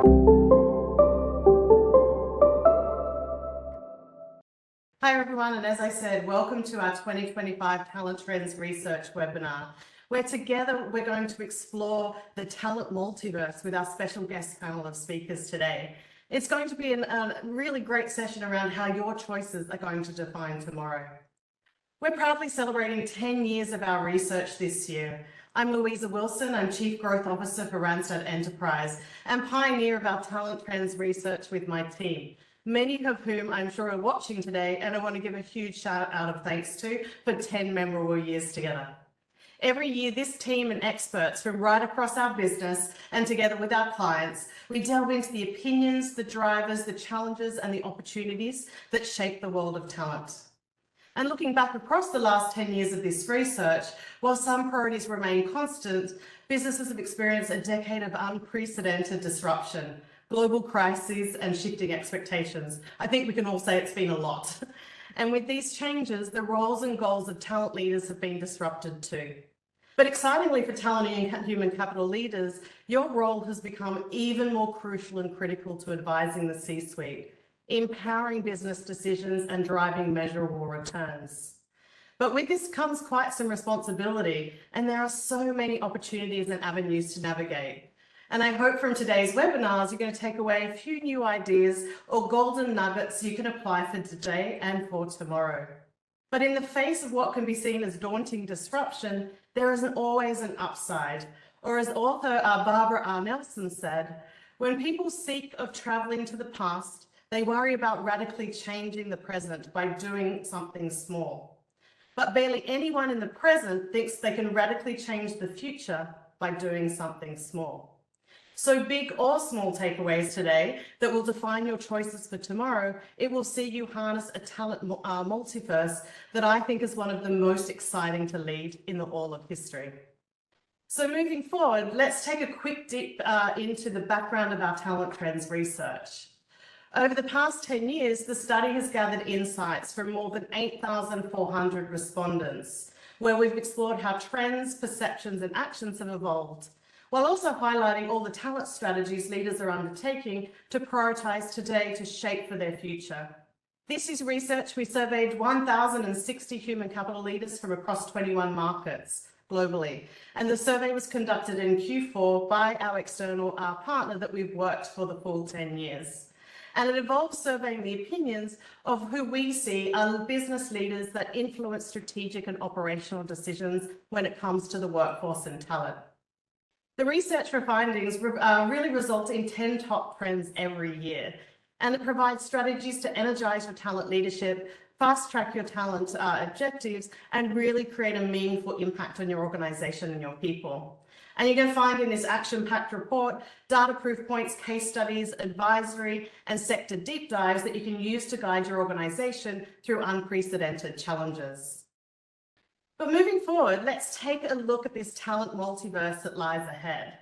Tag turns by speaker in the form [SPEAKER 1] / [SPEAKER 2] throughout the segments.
[SPEAKER 1] Hi everyone, and as I said, welcome to our 2025 Talent Trends Research webinar, where together we're going to explore the talent multiverse with our special guest panel of speakers today. It's going to be a really great session around how your choices are going to define tomorrow. We're proudly celebrating 10 years of our research this year. I'm Louisa Wilson, I'm Chief Growth Officer for Randstad Enterprise and pioneer of our Talent Trends research with my team, many of whom I'm sure are watching today, and I want to give a huge shout out of thanks to for 10 memorable years together. Every year, this team and experts from right across our business and together with our clients, we delve into the opinions, the drivers, the challenges, and the opportunities that shape the world of talent. And looking back across the last 10 years of this research, while some priorities remain constant, businesses have experienced a decade of unprecedented disruption, global crises, and shifting expectations. I think we can all say it's been a lot. And with these changes, the roles and goals of talent leaders have been disrupted too. But excitingly for talent and human capital leaders, your role has become even more crucial and critical to advising the C-suite, empowering business decisions and driving measurable returns. But with this comes quite some responsibility, and there are so many opportunities and avenues to navigate. And I hope from today's webinars, you're going to take away a few new ideas or golden nuggets you can apply for today and for tomorrow. But in the face of what can be seen as daunting disruption, there isn't always an upside. Or as author Barbara R. Nelson said, when people seek of traveling to the past, they worry about radically changing the present by doing something small. But barely anyone in the present thinks they can radically change the future by doing something small. So big or small takeaways today that will define your choices for tomorrow, it will see you harness a talent multiverse that I think is one of the most exciting to lead in all of history. So moving forward, let's take a quick dip into the background of our talent trends research. Over the past 10 years, the study has gathered insights from more than 8,400 respondents, where we've explored how trends, perceptions, and actions have evolved, while also highlighting all the talent strategies leaders are undertaking to prioritise today to shape for their future. This is research. We surveyed 1,060 human capital leaders from across 21 markets globally, and the survey was conducted in Q4 by our external partner that we've worked for the full 10 years. And it involves surveying the opinions of who we see are business leaders that influence strategic and operational decisions when it comes to the workforce and talent. The research for findings really result in 10 top trends every year, and it provides strategies to energize your talent leadership, fast track your talent objectives, and really create a meaningful impact on your organization and your people. And you're going to find in this action-packed report data proof points, case studies, advisory, and sector deep dives that you can use to guide your organization through unprecedented challenges. But moving forward, let's take a look at this talent multiverse that lies ahead.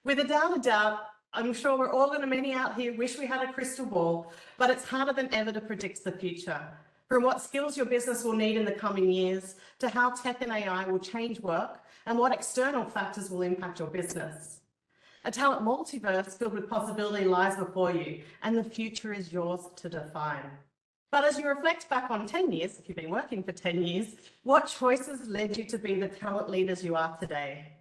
[SPEAKER 1] Without a doubt, I'm sure we're all going to, many out here, wish we had a crystal ball, but it's harder than ever to predict the future. From what skills your business will need in the coming years, to how tech and AI will change work, and what external factors will impact your business. A talent multiverse filled with possibility lies before you, and the future is yours to define. But as you reflect back on 10 years, if you've been working for 10 years, what choices led you to be the talent leaders you are today?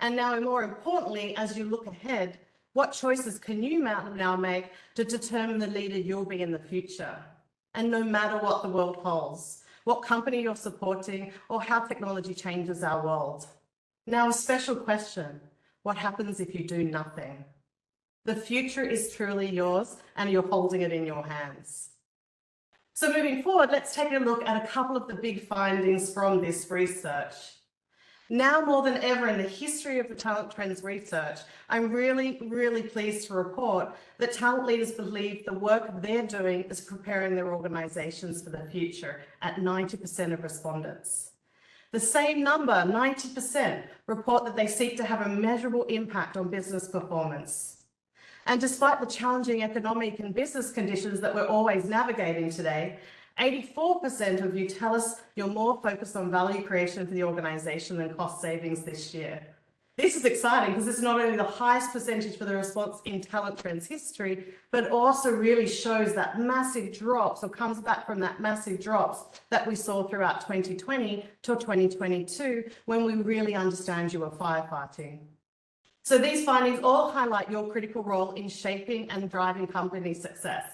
[SPEAKER 1] And now, more importantly, as you look ahead, what choices can you now make to determine the leader you'll be in the future? And no matter what the world holds, what company you're supporting, or how technology changes our world. Now, a special question: what happens if you do nothing? The future is truly yours, and you're holding it in your hands. So moving forward, let's take a look at a couple of the big findings from this research. Now more than ever in the history of the Talent Trends research, I'm really pleased to report that talent leaders believe the work they're doing is preparing their organisations for the future at 90% of respondents. The same number, 90%, report that they seek to have a measurable impact on business performance. And despite the challenging economic and business conditions that we're always navigating today, 84% of you tell us you're more focused on value creation for the organisation than cost savings this year. This is exciting because it's not only the highest percentage for the response in talent trends history, but also really shows that massive drops, or comes back from that massive drops that we saw throughout 2020 till 2022, when we really understand you were firefighting. So these findings all highlight your critical role in shaping and driving company success.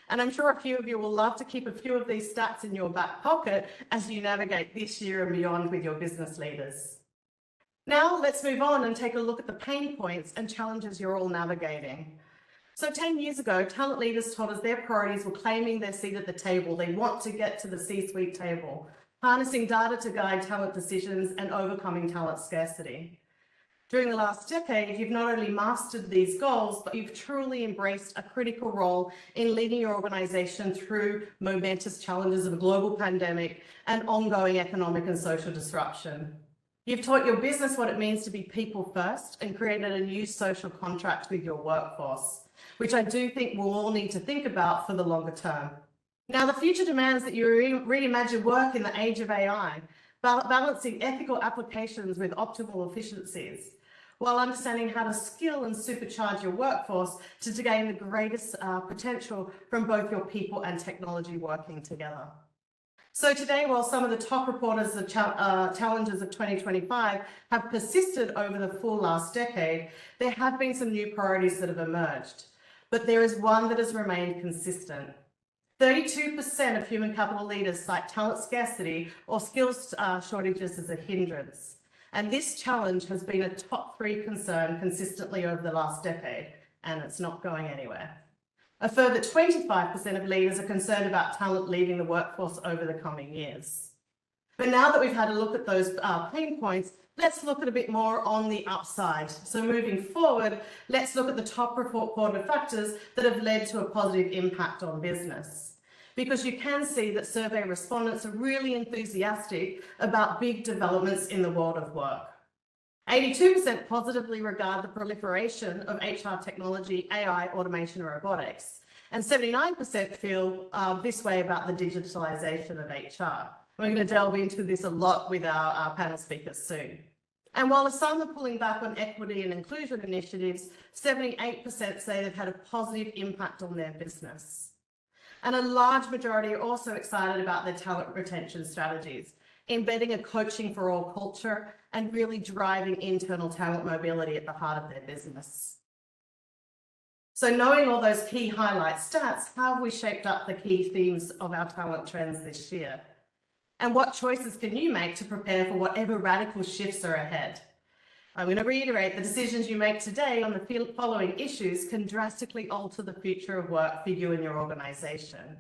[SPEAKER 1] And I'm sure a few of you will love to keep a few of these stats in your back pocket as you navigate this year and beyond with your business leaders. Now let's move on and take a look at the pain points and challenges you're all navigating. So 10 years ago, talent leaders told us their priorities were claiming their seat at the table. They want to get to the C-suite table, harnessing data to guide talent decisions and overcoming talent scarcity. During the last decade, you've not only mastered these goals, but you've truly embraced a critical role in leading your organization through momentous challenges of a global pandemic and ongoing economic and social disruption. You've taught your business what it means to be people first and created a new social contract with your workforce, which I do think we'll all need to think about for the longer term. Now, the future demands that you reimagine work in the age of AI, balancing ethical applications with optimal efficiencies, while understanding how to skill and supercharge your workforce to gain the greatest potential from both your people and technology working together. So today, while some of the top reporters of challenges of 2025 have persisted over the full last decade, there have been some new priorities that have emerged, but there is one that has remained consistent. 32% of human capital leaders cite talent scarcity or skills shortages as a hindrance. And this challenge has been a top 3 concern consistently over the last decade, and it's not going anywhere. A further 25% of leaders are concerned about talent leaving the workforce over the coming years. But now that we've had a look at those pain points, let's look at a bit more on the upside. So moving forward, let's look at the top reported factors that have led to a positive impact on business. Because you can see that survey respondents are really enthusiastic about big developments in the world of work. 82% positively regard the proliferation of HR technology, AI, automation, and robotics. And 79% feel this way about the digitalization of HR. We're going to delve into this a lot with our panel speakers soon. And while some are pulling back on equity and inclusion initiatives, 78% say they've had a positive impact on their business. And a large majority are also excited about their talent retention strategies, embedding a coaching for all culture and really driving internal talent mobility at the heart of their business. So knowing all those key highlight stats, how have we shaped up the key themes of our talent trends this year? And what choices can you make to prepare for whatever radical shifts are ahead? I'm going to reiterate, the decisions you make today on the following issues can drastically alter the future of work for you and your organization.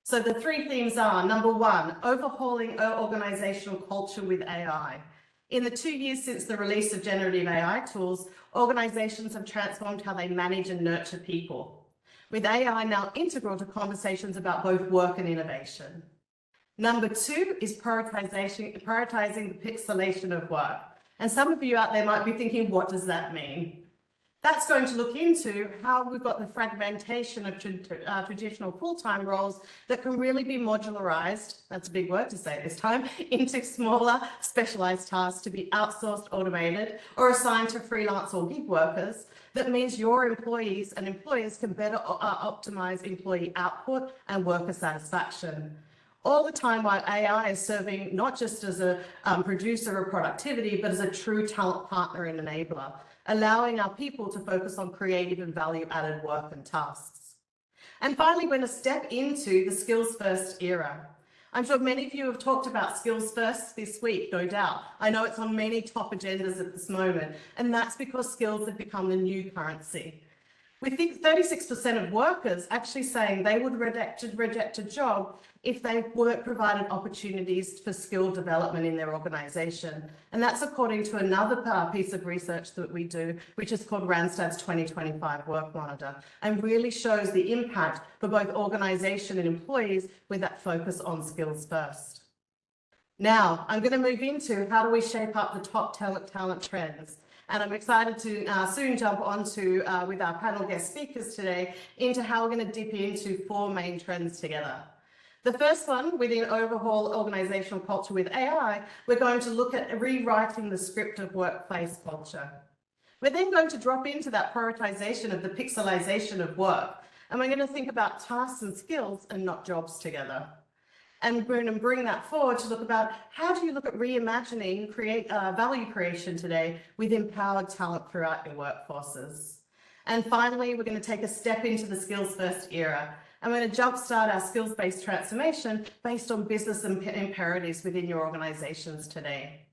[SPEAKER 1] So the 3 themes are, number 1, overhauling our organizational culture with AI. In the 2 years since the release of generative AI tools, organizations have transformed how they manage and nurture people, with AI now integral to conversations about both work and innovation. Number 2 is prioritizing the pixelation of work. And some of you out there might be thinking, what does that mean? That's going to look into how we've got the fragmentation of traditional full-time roles that can really be modularized, that's a big word to say this time, into smaller specialized tasks to be outsourced, automated, or assigned to freelance or gig workers. That means your employees and employers can better optimize employee output and worker satisfaction. All the time while AI is serving not just as a producer of productivity, but as a true talent partner and enabler, allowing our people to focus on creative and value-added work and tasks. And finally, we're going to step into the skills-first era. I'm sure many of you have talked about skills first this week, no doubt. I know it's on many top agendas at this moment, and that's because skills have become the new currency. We think 36% of workers actually saying they would reject a job if they weren't provided opportunities for skill development in their organisation. And that's according to another piece of research that we do, which is called Randstad's 2025 Work Monitor, and really shows the impact for both organisation and employees with that focus on skills first. Now, I'm going to move into how do we shape up the top talent trends. And I'm excited to soon jump onto, with our panel guest speakers today, into how we're going to dip into 4 main trends together. The first one, within Overhaul Organizational Culture with AI, we're going to look at rewriting the script of workplace culture. We're then going to drop into that prioritization of the pixelization of work, and we're going to think about tasks and skills and not jobs together. And we're going to bring that forward to look about how do you look at reimagining value creation today with empowered talent throughout your workforces. And finally, we're going to take a step into the skills first era. And we're going to jumpstart our skills-based transformation based on business imperatives within your organizations today.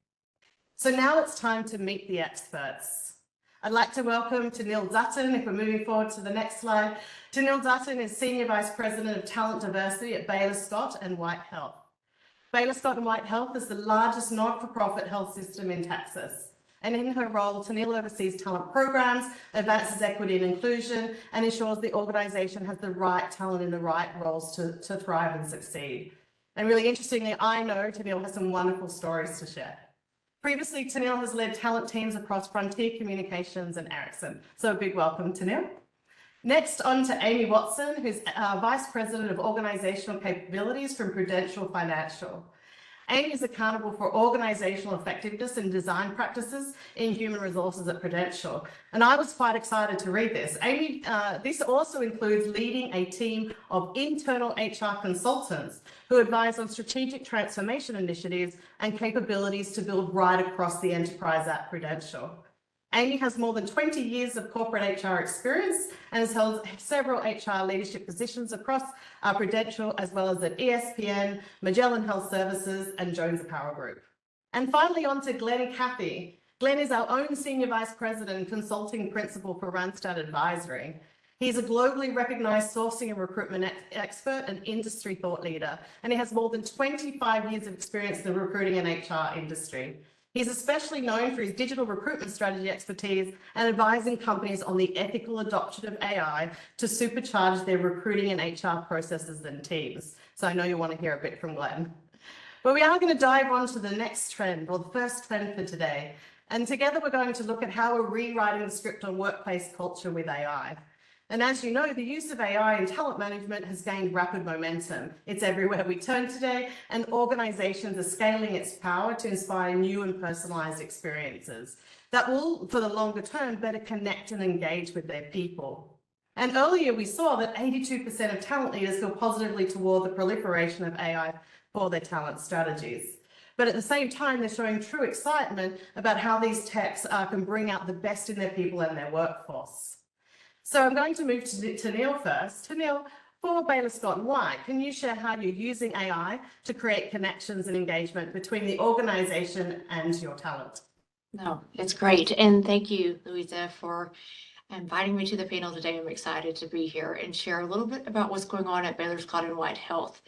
[SPEAKER 1] So now it's time to meet the experts. I'd like to welcome Tenneil Dutton, if we're moving forward to the next slide. Tenneil Dutton is Senior Vice President of Talent Diversity at Baylor Scott and White Health. Baylor Scott and White Health is the largest not-for-profit health system in Texas. And in her role, Tenneil oversees talent programs, advances equity and inclusion, and ensures the organization has the right talent in the right roles to thrive and succeed. And really interestingly, I know Tenneil has some wonderful stories to share. Previously, Tenneil has led talent teams across Frontier Communications and Ericsson. So a big welcome, Tenneil. Next, on to Amy Watson, who's Vice President of Organizational Capabilities from Prudential Financial. Amy is accountable for organizational effectiveness and design practices in human resources at Prudential. And I was quite excited to read this. Amy, this also includes leading a team of internal HR consultants who advise on strategic transformation initiatives and capabilities to build right across the enterprise at Prudential. Amy has more than 20 years of corporate HR experience and has held several HR leadership positions across Prudential, as well as at ESPN, Magellan Health Services, and Jones Power Group. And finally, on to Glenn Cathy. Glenn is our own Senior Vice President and Consulting Principal for Randstad Advisory. He's a globally recognized sourcing and recruitment expert and industry thought leader, and he has more than 25 years of experience in the recruiting and HR industry. He's especially known for his digital recruitment strategy expertise and advising companies on the ethical adoption of AI to supercharge their recruiting and HR processes and teams. So I know you want to hear a bit from Glenn. But we are going to dive on to the next trend, or the first trend for today. And together we're going to look at how we're rewriting the script on workplace culture with AI. And as you know, the use of AI in talent management has gained rapid momentum. It's everywhere we turn today, and organizations are scaling its power to inspire new and personalized experiences that will, for the longer term, better connect and engage with their people. And earlier we saw that 82% of talent leaders feel positively toward the proliferation of AI for their talent strategies. But at the same time, they're showing true excitement about how these techs can bring out the best in their people and their workforce. So I'm going to move to Tenneil first. Tenneil, for Baylor Scott White, can you share how you're using AI to create connections and engagement between the organization and your talent?
[SPEAKER 2] No, it's great. And thank you, Louisa, for inviting me to the panel today. I'm excited to be here and share a little bit about what's going on at Baylor Scott White Health.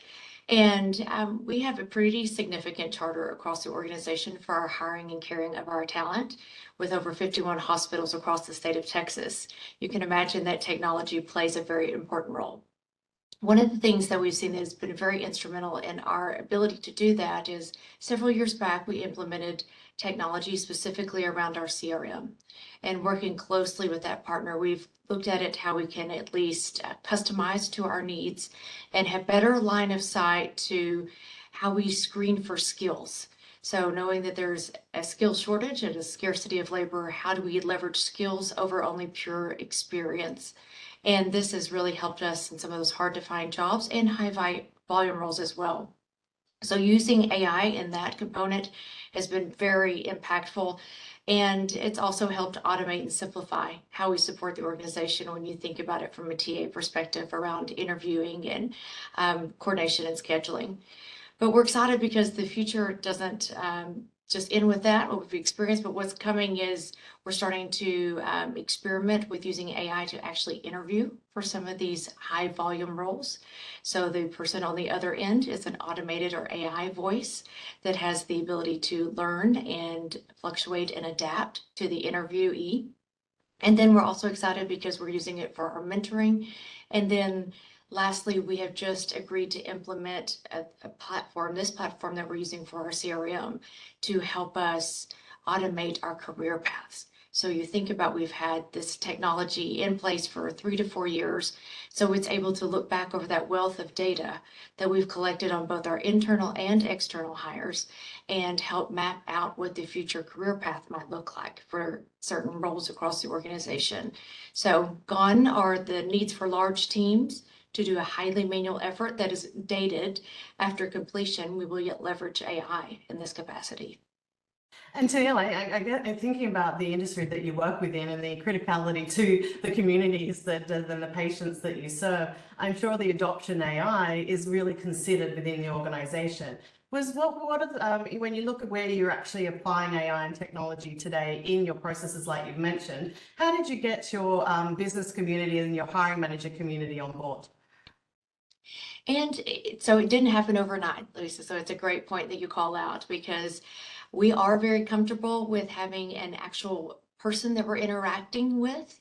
[SPEAKER 2] And we have a pretty significant charter across the organization for our hiring and caring of our talent, with over 51 hospitals across the state of Texas. You can imagine that technology plays a very important role. One of the things that we've seen that has been very instrumental in our ability to do that is several years back, we implemented technology specifically around our CRM. And working closely with that partner, we've looked at it how we can at least customize to our needs and have better line of sight to how we screen for skills. So knowing that there's a skill shortage and a scarcity of labor, how do we leverage skills over only pure experience? And this has really helped us in some of those hard to find jobs and high volume roles as well. So using AI in that component has been very impactful. And it's also helped automate and simplify how we support the organization when you think about it from a TA perspective around interviewing and coordination and scheduling. But we're excited because the future doesn't just end with that, what we've experienced, but what's coming is we're starting to experiment with using AI to actually interview for some of these high volume roles. So the person on the other end is an automated or AI voice that has the ability to learn and fluctuate and adapt to the interviewee. And then we're also excited because we're using it for our mentoring. And then lastly, we have just agreed to implement a platform, this platform that we're using for our CRM, to help us automate our career paths. So you think about, we've had this technology in place for 3 to 4 years. So it's able to look back over that wealth of data that we've collected on both our internal and external hires and help map out what the future career path might look like for certain roles across the organization. So gone are the needs for large teams to do a highly manual effort that is dated. After completion, we will yet leverage AI in this capacity.
[SPEAKER 1] And Tenneil, I'm thinking about the industry that you work within and the criticality to the communities that and the patients that you serve. I'm sure the adoption AI is really considered within the organisation. When you look at where you're actually applying AI and technology today in your processes, like you've mentioned, how did you get your business community and your hiring manager community on board?
[SPEAKER 2] And so it didn't happen overnight, Lisa. So it's a great point that you call out, because we are very comfortable with having an actual person that we're interacting with.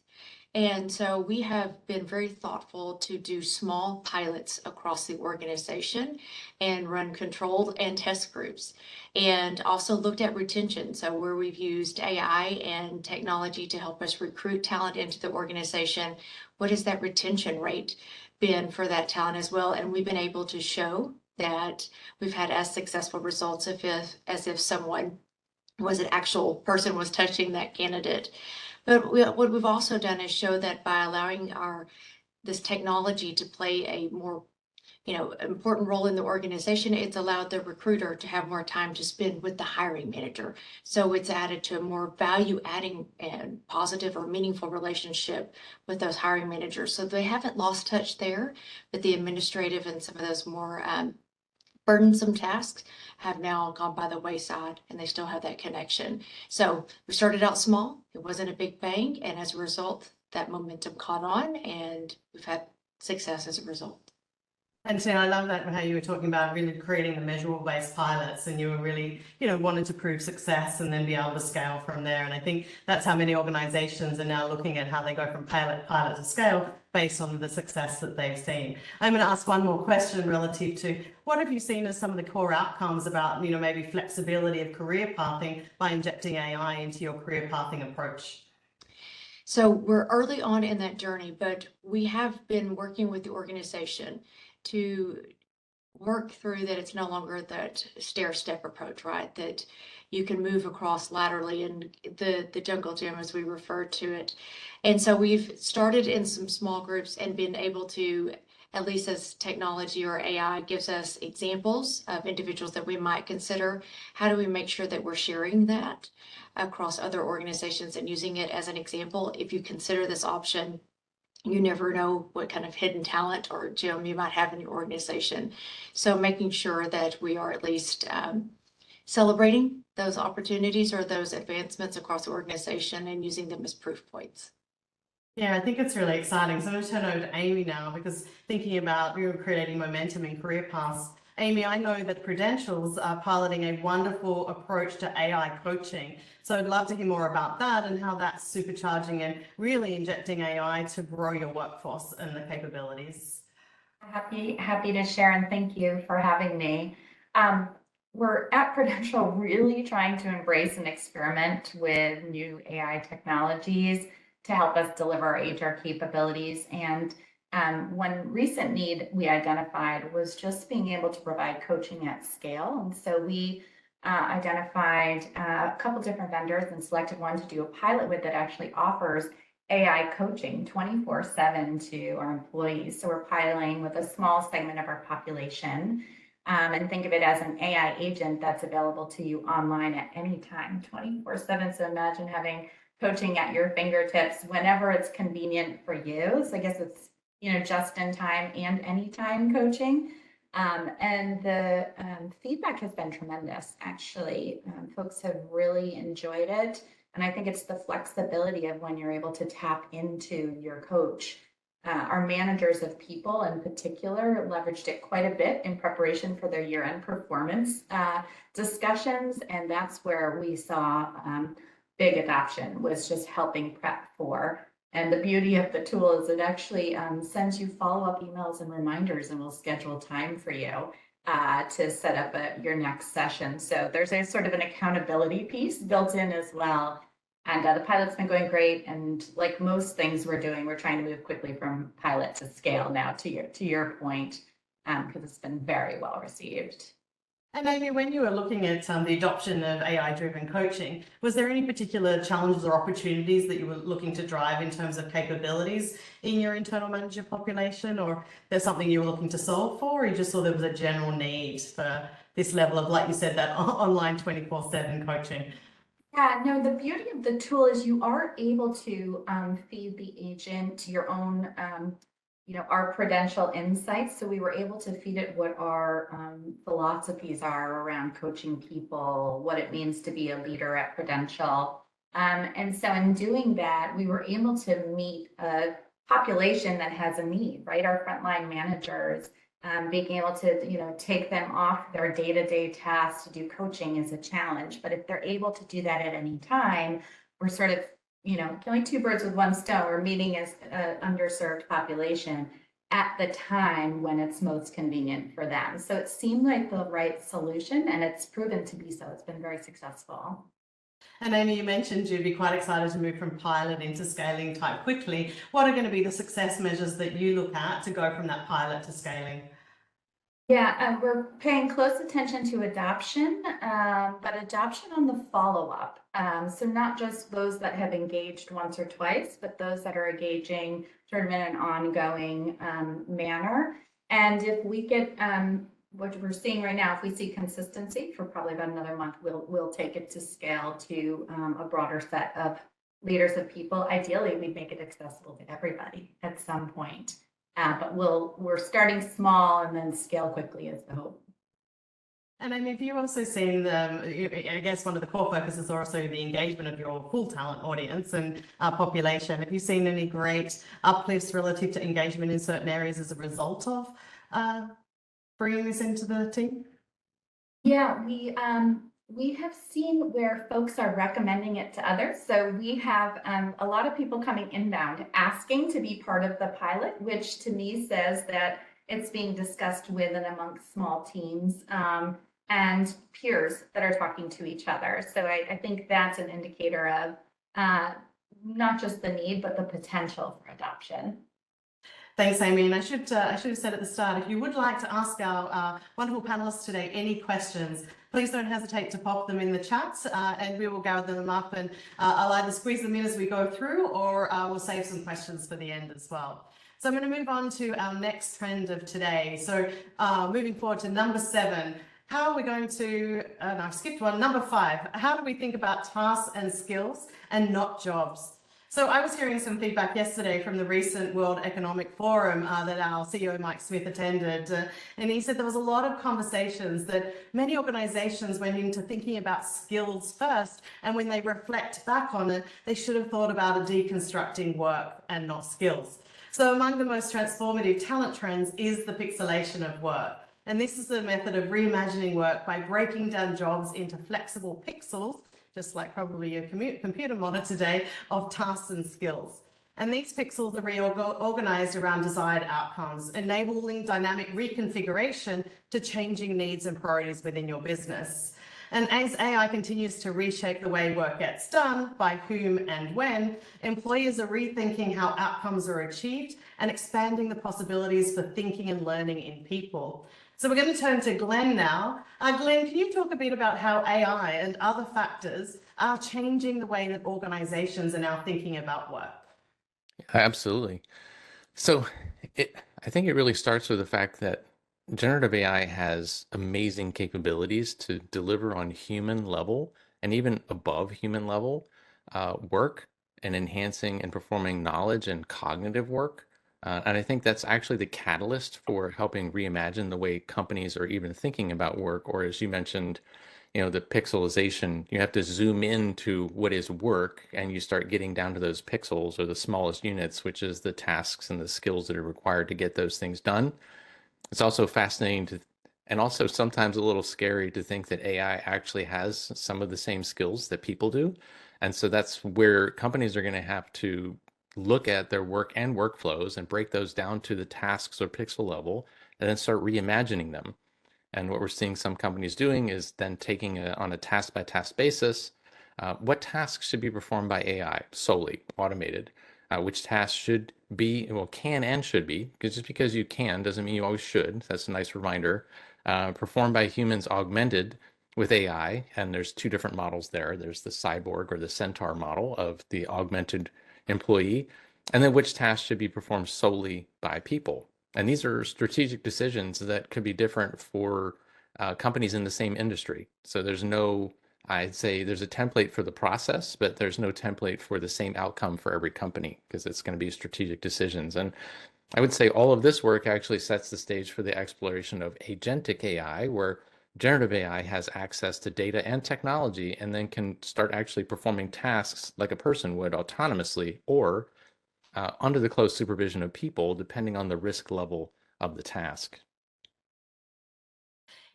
[SPEAKER 2] And so we have been very thoughtful to do small pilots across the organization and run controlled and test groups, and also looked at retention. So where we've used AI and technology to help us recruit talent into the organization, what is that retention rate been for that talent as well? And we've been able to show that we've had as successful results as if someone was an actual person was touching that candidate. But what we've also done is show that by allowing this technology to play a more important role in the organization, it's allowed the recruiter to have more time to spend with the hiring manager. So it's added to a more value adding and positive or meaningful relationship with those hiring managers. So they haven't lost touch there, but the administrative and some of those more burdensome tasks have now gone by the wayside, and they still have that connection. So we started out small. It wasn't a big bang. And as a result, that momentum caught on, and we've had success as a result.
[SPEAKER 1] And so I love that, how you were talking about really creating the measurable based pilots, and you were really, wanting to prove success and then be able to scale from there. And I think that's how many organizations are now looking at how they go from pilot to scale based on the success that they've seen. I'm going to ask one more question relative to what have you seen as some of the core outcomes about, maybe flexibility of career pathing by injecting AI into your career pathing approach?
[SPEAKER 2] So we're early on in that journey, but we have been working with the organization to work through that. It's no longer that stair-step approach, right? That you can move across laterally in the jungle gym, as we refer to it. And so we've started in some small groups and been able to, at least as technology or AI gives us examples of individuals that we might consider, how do we make sure that we're sharing that across other organizations and using it as an example? If you consider this option, you never know what kind of hidden talent or gem you might have in your organization. So making sure that we are at least celebrating those opportunities or those advancements across the organization and using them as proof points.
[SPEAKER 1] Yeah, I think it's really exciting. So I'm going to turn over to Amy now, because thinking about creating momentum in career paths. Amy, I know that Prudential's are piloting a wonderful approach to AI coaching. So I'd love to hear more about that and how that's supercharging and really injecting AI to grow your workforce and the capabilities.
[SPEAKER 3] Happy to share, and thank you for having me. We're at Prudential really trying to embrace and experiment with new AI technologies to help us deliver our HR capabilities. And one recent need we identified was just being able to provide coaching at scale. And so we identified a couple different vendors and selected one to do a pilot with that actually offers AI coaching 24/7 to our employees. So we're piloting with a small segment of our population, and think of it as an AI agent that's available to you online at any time, 24/7. So imagine having coaching at your fingertips whenever it's convenient for you. So I guess it's just in time and anytime coaching. And the feedback has been tremendous, actually. Folks have really enjoyed it. And I think it's the flexibility of when you're able to tap into your coach. Our managers of people in particular leveraged it quite a bit in preparation for their year-end performance discussions. And that's where we saw big adoption, was just helping prep for. And the beauty of the tool is it actually sends you follow-up emails and reminders, and will schedule time for you to set up your next session. So there's a sort of an accountability piece built in as well. And the pilot's been going great. And like most things we're doing, we're trying to move quickly from pilot to scale now, to your point, because it's been very well received.
[SPEAKER 1] And Amy, when you were looking at the adoption of AI-driven coaching, was there any particular challenges or opportunities that you were looking to drive in terms of capabilities in your internal manager population, or there's something you were looking to solve for, or you just saw there was a general need for this level of, like you said, that online 24/7 coaching?
[SPEAKER 3] Yeah, no, the beauty of the tool is you are able to feed the agent your own, our Prudential insights. So we were able to feed it what our philosophies are around coaching people, what it means to be a leader at Prudential. And so in doing that, we were able to meet a population that has a need, right? Our frontline managers, being able to, take them off their day-to-day tasks to do coaching is a challenge. But if they're able to do that at any time, we're sort of, killing two birds with one stone. We're meeting as an underserved population at the time when it's most convenient for them. So it seemed like the right solution, and it's proven to be so. It's been very successful.
[SPEAKER 1] And Amy, you mentioned you'd be quite excited to move from pilot into scaling type quickly. What are going to be the success measures that you look at to go from that pilot to scaling?
[SPEAKER 3] Yeah, we're paying close attention to adoption, but adoption on the follow-up. So not just those that have engaged once or twice, but those that are engaging sort of in an ongoing manner. And if we get what we're seeing right now, if we see consistency for probably about another month, we'll take it to scale to a broader set of leaders of people. Ideally, we'd make it accessible to everybody at some point. But we're starting small and then scale quickly is the hope.
[SPEAKER 1] And I mean, have you also seen I guess one of the core focuses are also the engagement of your full talent audience and population. Have you seen any great uplifts relative to engagement in certain areas as a result of bringing this into the team?
[SPEAKER 3] Yeah, we have seen where folks are recommending it to others. So we have a lot of people coming inbound asking to be part of the pilot, which to me says that it's being discussed with and amongst small teams and peers that are talking to each other. So I think that's an indicator of not just the need, but the potential for adoption.
[SPEAKER 1] Thanks, Amy. And I should have said at the start, if you would like to ask our wonderful panelists today any questions, please don't hesitate to pop them in the chat and we will gather them up, and I'll either squeeze them in as we go through, or we'll save some questions for the end as well. So I'm going to move on to our next trend of today. So moving forward to number 7, how are we going to, no, I've skipped one, number 5, how do we think about tasks and skills and not jobs? So I was hearing some feedback yesterday from the recent World Economic Forum that our CEO Mike Smith attended, and he said there was a lot of conversations that many organisations went into thinking about skills first, and when they reflect back on it, they should have thought about deconstructing work and not skills. So among the most transformative talent trends is the pixelation of work. And this is a method of reimagining work by breaking down jobs into flexible pixels, just like probably your computer monitor today, of tasks and skills. And these pixels are reorganized around desired outcomes, enabling dynamic reconfiguration to changing needs and priorities within your business. And as AI continues to reshape the way work gets done, by whom and when, employers are rethinking how outcomes are achieved and expanding the possibilities for thinking and learning in people. So we're going to turn to Glenn now. Glenn, can you talk a bit about how AI and other factors are changing the way that organizations are now thinking about work?
[SPEAKER 4] Absolutely. So I think it really starts with the fact that generative AI has amazing capabilities to deliver on human level and even above human level work, and enhancing and performing knowledge and cognitive work. And I think that's actually the catalyst for helping reimagine the way companies are even thinking about work, or as you mentioned, the pixelization. You have to zoom into what is work, and you start getting down to those pixels or the smallest units, which is the tasks and the skills that are required to get those things done. It's also fascinating and also sometimes a little scary to think that AI actually has some of the same skills that people do. And so that's where companies are going to have to look at their work and workflows and break those down to the tasks or pixel level, and then start reimagining them. And what we're seeing some companies doing is then taking on a task by task basis, What tasks should be performed by AI solely, automated? Which tasks should be, well, can and should be, because just because you can doesn't mean you always should. That's a nice reminder. Performed by humans augmented with AI, and there's two different models there. There's the cyborg or the centaur model of the augmented employee, and then which tasks should be performed solely by people. And these are strategic decisions that could be different for companies in the same industry. So I'd say there's a template for the process, but there's no template for the same outcome for every company because it's going to be strategic decisions. And I would say all of this work actually sets the stage for the exploration of agentic AI, where generative AI has access to data and technology and then can start actually performing tasks like a person would autonomously or under the close supervision of people, depending on the risk level of the task.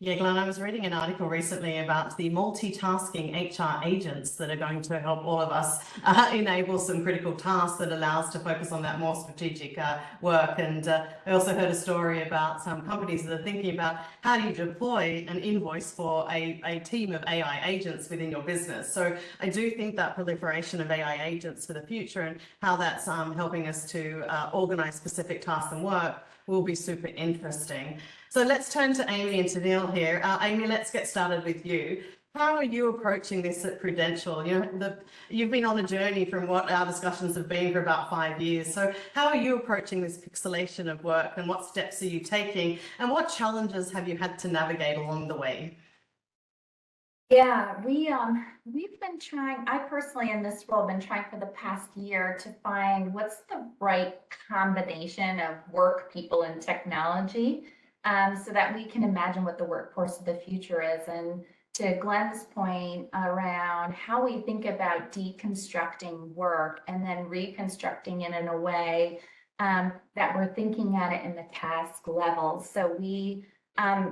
[SPEAKER 1] Yeah, Glenn, I was reading an article recently about the multitasking HR agents that are going to help all of us enable some critical tasks that allow us to focus on that more strategic work. And I also heard a story about some companies that are thinking about how do you deploy an invoice for a team of AI agents within your business. So I do think that proliferation of AI agents for the future and how that's helping us to organize specific tasks and work will be super interesting. So let's turn to Amy and Tenneil here. Amy, let's get started with you. How are you approaching this at Prudential? You've been on a journey from what our discussions have been for about 5 years. So how are you approaching this pixelation of work, and what steps are you taking, and what challenges have you had to navigate along the way?
[SPEAKER 3] Yeah, we've been trying, I personally in this role have been trying for the past year to find what's the right combination of work, people, and technology, so that we can imagine what the workforce of the future is. And to Glenn's point around how we think about deconstructing work and then reconstructing it in a way that we're thinking at it in the task level. So we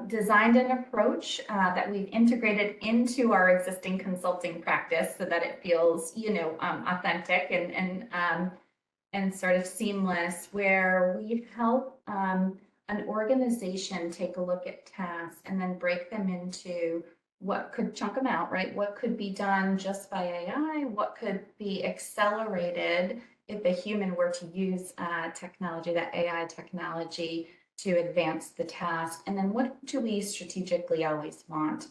[SPEAKER 3] designed an approach that we've integrated into our existing consulting practice so that it feels, authentic and sort of seamless, where we help an organization take a look at tasks and then break them into what could chunk them out, right? What could be done just by AI? What could be accelerated if a human were to use technology, that AI technology, to advance the task? And then what do we strategically always want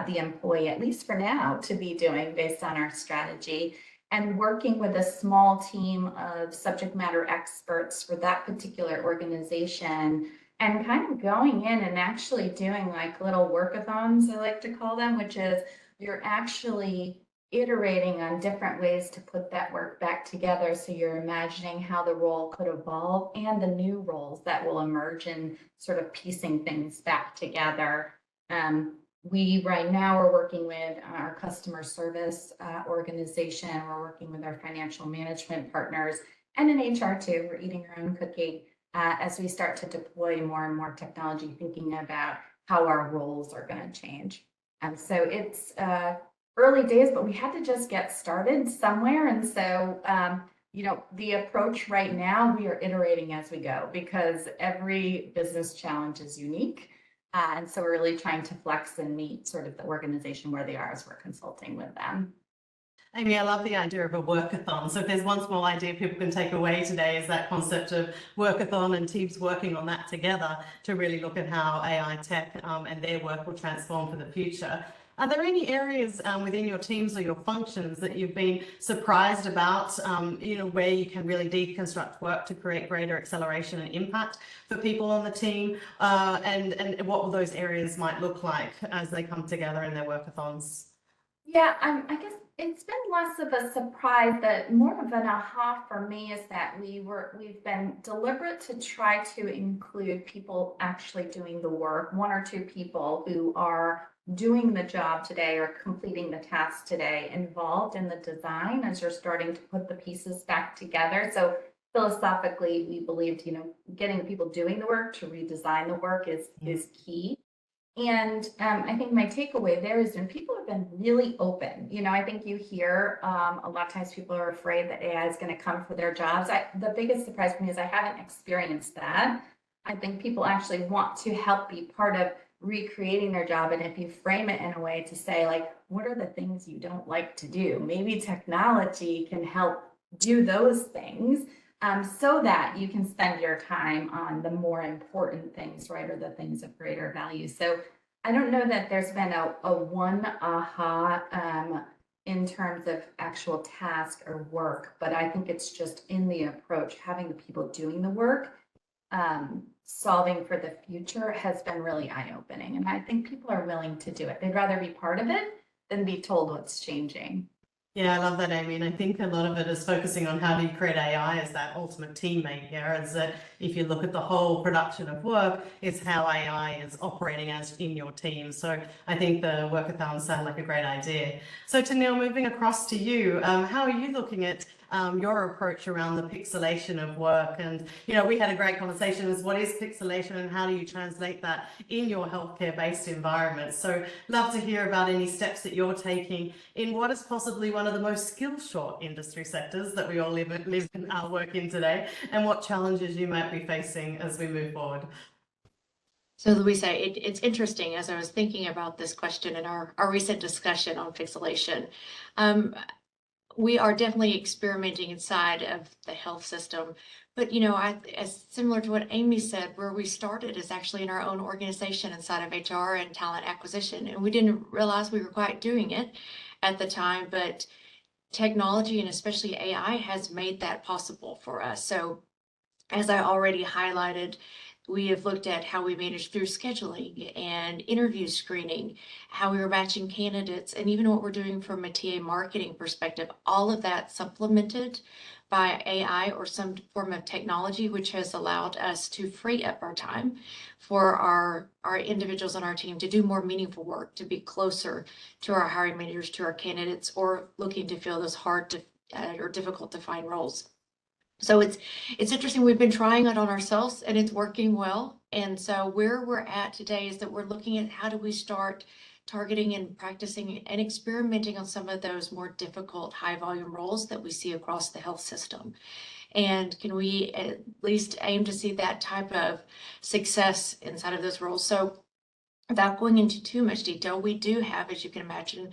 [SPEAKER 3] the employee, at least for now, to be doing based on our strategy? And working with a small team of subject matter experts for that particular organization, and kind of going in and actually doing like little workathons, I like to call them, which is you're actually iterating on different ways to put that work back together. So you're imagining how the role could evolve and the new roles that will emerge and sort of piecing things back together. We right now are working with our customer service organization. We're working with our financial management partners, and in HR too. We're eating our own cookie as we start to deploy more and more technology, thinking about how our roles are going to change. So it's early days, but we had to just get started somewhere. And so, the approach right now, we are iterating as we go because every business challenge is unique. And so we're really trying to flex and meet sort of the organization where they are as we're consulting with them.
[SPEAKER 1] Amy, I love the idea of a workathon. So if there's one small idea people can take away today, is that concept of workathon and teams working on that together to really look at how AI tech and their work will transform for the future. Are there any areas within your teams or your functions that you've been surprised about, where you can really deconstruct work to create greater acceleration and impact for people on the team? And what those areas might look like as they come together in their workathons?
[SPEAKER 3] Yeah, I guess it's been less of a surprise, but more of an aha for me is that we've been deliberate to try to include people actually doing the work, one or two people who are doing the job today or completing the task today, involved in the design as you're starting to put the pieces back together. So philosophically, we believed, getting the people doing the work to redesign the work is key. And I think my takeaway there is when people have been really open, I think you hear a lot of times people are afraid that AI is going to come for their jobs. The biggest surprise for me is I haven't experienced that. I think people actually want to help be part of recreating their job. And if you frame it in a way to say, like, what are the things you don't like to do? Maybe technology can help do those things, so that you can spend your time on the more important things, right? Or the things of greater value. So I don't know that there's been a one aha in terms of actual task or work, but I think it's just in the approach, having the people doing the work, solving for the future has been really eye-opening. And I think people are willing to do it. They'd rather be part of it than be told what's changing.
[SPEAKER 1] Yeah, I love that, Amy. And I think a lot of it is focusing on how do you create AI as that ultimate teammate here. Is that if you look at the whole production of work, it's how AI is operating as in your team. So I think the workathons sound like a great idea. So Tenneil, moving across to you, how are you looking at your approach around the pixelation of work? And, you know, we had a great conversation as what is pixelation and how do you translate that in your healthcare-based environment? So love to hear about any steps that you're taking in what is possibly one of the most skill-short industry sectors that we all live and work in today, and what challenges you might be facing as we move forward.
[SPEAKER 2] So Louisa, it's interesting as I was thinking about this question in our recent discussion on pixelation. We are definitely experimenting inside of the health system, but you know, as similar to what Amy said, where we started is actually in our own organization inside of HR and talent acquisition, and we didn't realize we were quite doing it at the time, but technology and especially AI has made that possible for us. So as I already highlighted, we have looked at how we manage through scheduling and interview screening, how we are matching candidates, and even what we're doing from a TA marketing perspective. All of that supplemented by AI or some form of technology, which has allowed us to free up our time for our individuals on our team to do more meaningful work, to be closer to our hiring managers, to our candidates, or looking to fill those hard to or difficult to find roles. So it's interesting. We've been trying it on ourselves and it's working well. And so where we're at today is that we're looking at how do we start targeting and practicing and experimenting on some of those more difficult high volume roles that we see across the health system. And can we at least aim to see that type of success inside of those roles? So without going into too much detail, we do have, as you can imagine,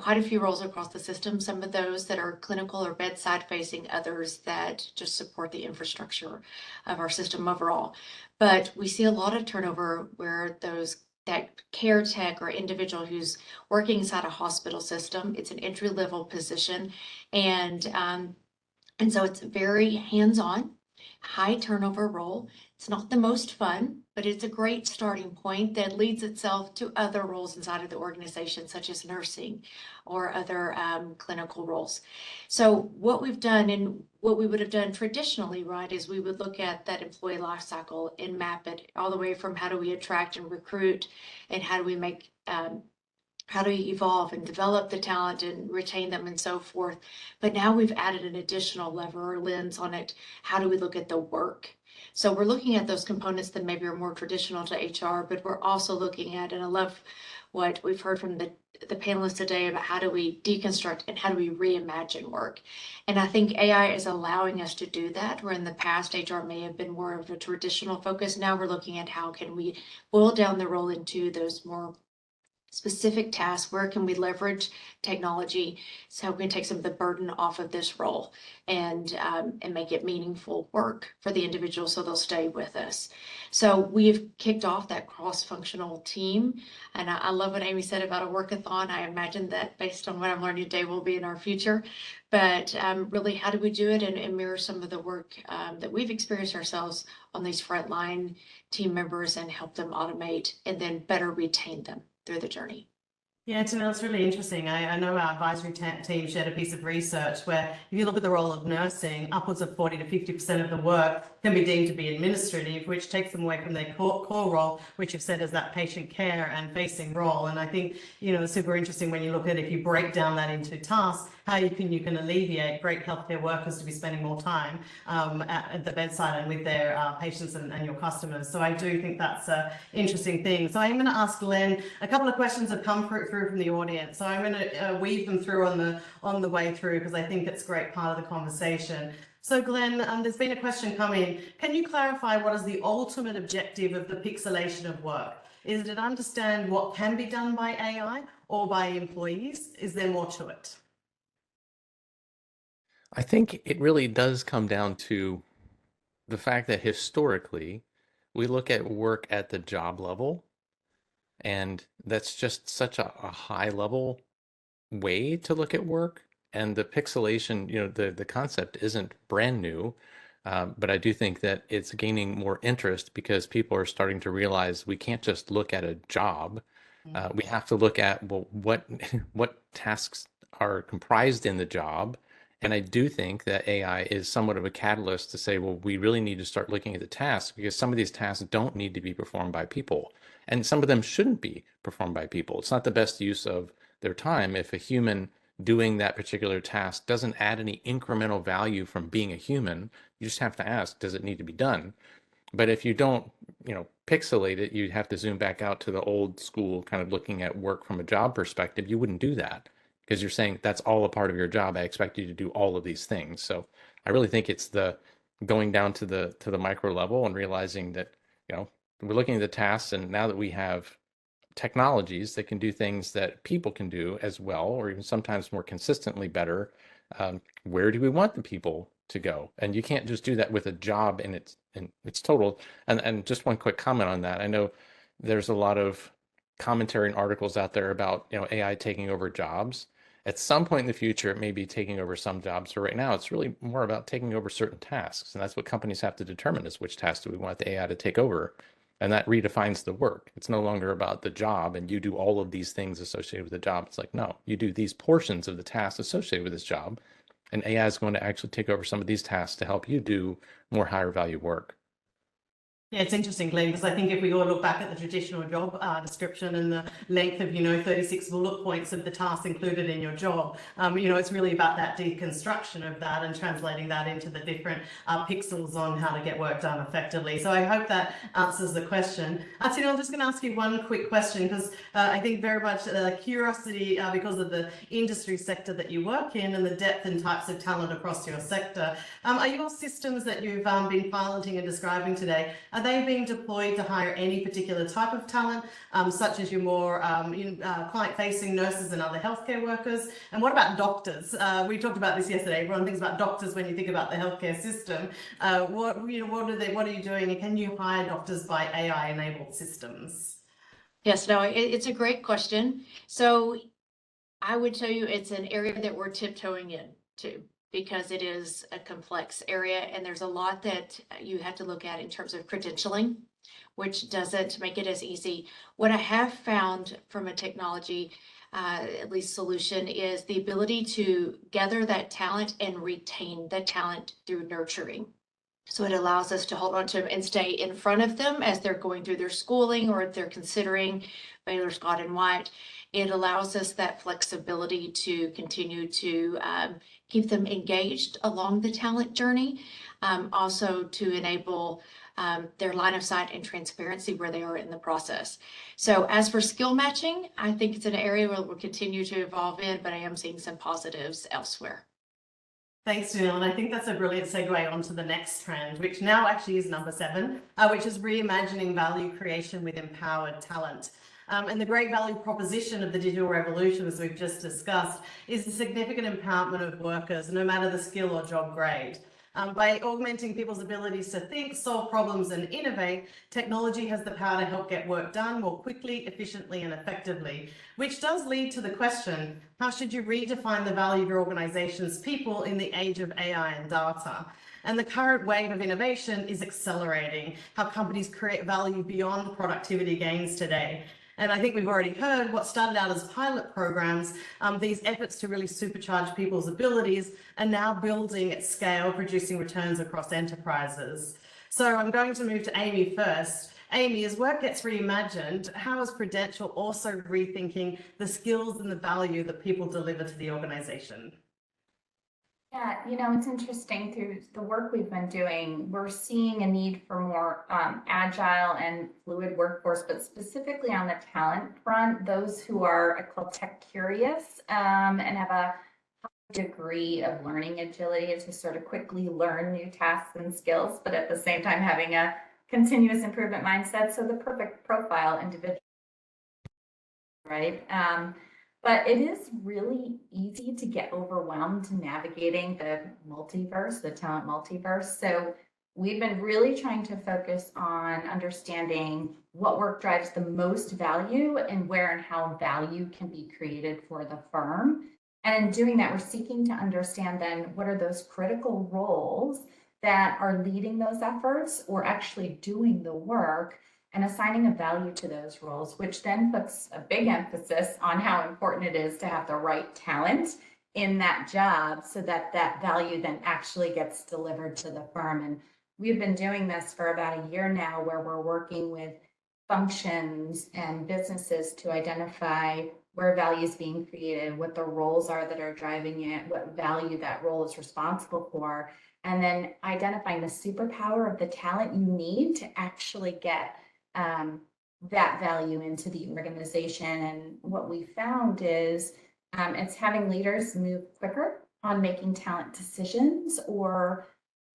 [SPEAKER 2] quite a few roles across the system, some of those that are clinical or bedside facing, others that just support the infrastructure of our system overall. But we see a lot of turnover where that care tech or individual who's working inside a hospital system, it's an entry-level position. And so it's very hands-on, high turnover role. It's not the most fun, but it's a great starting point that leads itself to other roles inside of the organization, such as nursing or other clinical roles. So what we've done and what we would have done traditionally, right, is we would look at that employee life cycle and map it all the way from how do we attract and recruit and how do we make how do we evolve and develop the talent and retain them and so forth. But now we've added an additional lever or lens on it. How do we look at the work? So we're looking at those components that maybe are more traditional to HR, but we're also looking at, and I love what we've heard from the panelists today about how do we deconstruct and how do we reimagine work. And I think AI is allowing us to do that, where in the past HR may have been more of a traditional focus. Now we're looking at how can we boil down the role into those more specific tasks. Where can we leverage technology so we can take some of the burden off of this role and make it meaningful work for the individual so they'll stay with us. So we've kicked off that cross-functional team, and I love what Amy said about a workathon. I imagine that based on what I'm learning today will be in our future, but really how do we do it and mirror some of the work that we've experienced ourselves on these frontline team members and help them automate and then better retain them through the journey.
[SPEAKER 1] Yeah, Tenneil, it's really interesting. I know our advisory team shared a piece of research where if you look at the role of nursing, upwards of 40 to 50% of the work can be deemed to be administrative, which takes them away from their core role, which you've said is that patient care and facing role. And I think, you know, it's super interesting when you look at if you break down that into tasks, how you can alleviate great healthcare workers to be spending more time at the bedside and with their patients and your customers. So I do think that's an interesting thing. So I'm going to ask Glenn, a couple of questions have come through from the audience. So I'm going to weave them through on the way through because I think it's a great part of the conversation. So Glenn, there's been a question come in. Can you clarify what is the ultimate objective of the pixelation of work? Is it understand what can be done by AI or by employees? Is there more to it?
[SPEAKER 4] I think it really does come down to the fact that historically we look at work at the job level, and that's just such a high level way to look at work. And the pixelation, the concept isn't brand new, but I do think that it's gaining more interest because people are starting to realize we can't just look at a job. We have to look at, well, what what tasks are comprised in the job. And I do think that AI is somewhat of a catalyst to say, well, we really need to start looking at the tasks because some of these tasks don't need to be performed by people. And some of them shouldn't be performed by people. It's not the best use of their time if a human doing that particular task doesn't add any incremental value from being a human. You just have to ask, does it need to be done? But if you don't, pixelate it, you have to zoom back out to the old school kind of looking at work from a job perspective. You wouldn't do that because you're saying that's all a part of your job. I expect you to do all of these things. So I really think it's the going down to the micro level and realizing that, we're looking at the tasks, and now that we have technologies that can do things that people can do as well, or even sometimes more consistently better, where do we want the people to go? And you can't just do that with a job in its total. And just one quick comment on that. I know there's a lot of commentary and articles out there about AI taking over jobs. At some point in the future, it may be taking over some jobs, but right now it's really more about taking over certain tasks. And that's what companies have to determine is which tasks do we want the AI to take over. And that redefines the work. It's no longer about the job and you do all of these things associated with the job. It's like, no, you do these portions of the tasks associated with this job. And AI is going to actually take over some of these tasks to help you do more higher value work.
[SPEAKER 1] Yeah, it's interesting, Glenn, because I think if we all look back at the traditional job description and the length of, 36 bullet points of the tasks included in your job, it's really about that deconstruction of that and translating that into the different pixels on how to get work done effectively. So I hope that answers the question. Tenneil, I'm just going to ask you one quick question because I think very much curiosity because of the industry sector that you work in and the depth and types of talent across your sector. Are your systems that you've been piloting and describing today, are they being deployed to hire any particular type of talent, such as your more client-facing nurses and other healthcare workers? And what about doctors? We talked about this yesterday. Everyone thinks about doctors when you think about the healthcare system. What are you doing? And can you hire doctors by AI-enabled systems?
[SPEAKER 2] Yes, no, it's a great question. So I would tell you it's an area that we're tiptoeing into, because it is a complex area and there's a lot that you have to look at in terms of credentialing, which doesn't make it as easy. What I have found from a technology, at least solution, is the ability to gather that talent and retain that talent through nurturing. So it allows us to hold on to them and stay in front of them as they're going through their schooling or if they're considering Baylor Scott and White. It allows us that flexibility to continue to keep them engaged along the talent journey, also to enable their line of sight and transparency where they are in the process. So as for skill matching, I think it's an area where we'll continue to evolve in, but I am seeing some positives elsewhere.
[SPEAKER 1] Thanks, Tenneil, and I think that's a brilliant segue onto the next trend, which now actually is number 7, which is reimagining value creation with empowered talent. And the great value proposition of the digital revolution, as we've just discussed, is the significant empowerment of workers, no matter the skill or job grade. By augmenting people's abilities to think, solve problems, and innovate, technology has the power to help get work done more quickly, efficiently, and effectively, which does lead to the question, how should you redefine the value of your organization's people in the age of AI and data? And the current wave of innovation is accelerating how companies create value beyond productivity gains today. And I think we've already heard what started out as pilot programs, these efforts to really supercharge people's abilities are now building at scale, producing returns across enterprises. So I'm going to move to Amy first. Amy, as work gets reimagined, how is Prudential also rethinking the skills and the value that people deliver to the organization?
[SPEAKER 3] Yeah, it's interesting. Through the work we've been doing, we're seeing a need for more agile and fluid workforce, but specifically on the talent front, those who are, I call tech curious, and have a high degree of learning agility to sort of quickly learn new tasks and skills, but at the same time having a continuous improvement mindset. So the perfect profile individual, right? But it is really easy to get overwhelmed navigating the multiverse, the talent multiverse. So we've been really trying to focus on understanding what work drives the most value and where and how value can be created for the firm. And in doing that, we're seeking to understand then what are those critical roles that are leading those efforts or actually doing the work, and assigning a value to those roles, which then puts a big emphasis on how important it is to have the right talent in that job so that that value then actually gets delivered to the firm. And we've been doing this for about a year now, where we're working with functions and businesses to identify where value is being created, what the roles are that are driving it, what value that role is responsible for, and then identifying the superpower of the talent you need to actually get that value into the organization. And what we found is it's having leaders move quicker on making talent decisions or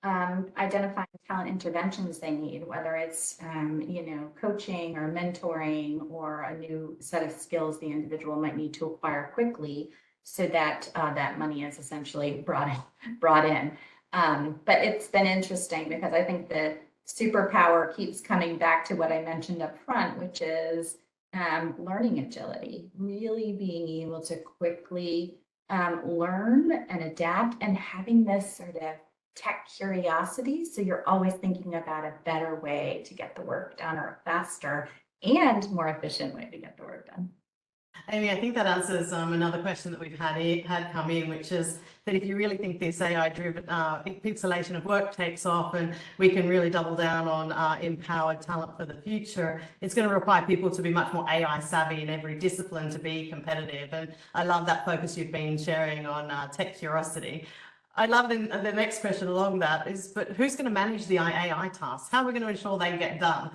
[SPEAKER 3] identifying talent interventions they need, whether it's coaching or mentoring or a new set of skills the individual might need to acquire quickly, so that that money is essentially brought in. But it's been interesting because I think the superpower keeps coming back to what I mentioned up front, which is learning agility, really being able to quickly learn and adapt, and having this sort of tech curiosity. So you're always thinking about a better way to get the work done, or a faster and more efficient way to get the work done.
[SPEAKER 1] Amy, I think that answers another question that we've had come in, which is that if you really think this AI-driven pixelation of work takes off and we can really double down on empowered talent for the future, it's going to require people to be much more AI savvy in every discipline to be competitive. And I love that focus you've been sharing on tech curiosity. I love the next question along that is, but who's going to manage the AI tasks? How are we going to ensure they get done?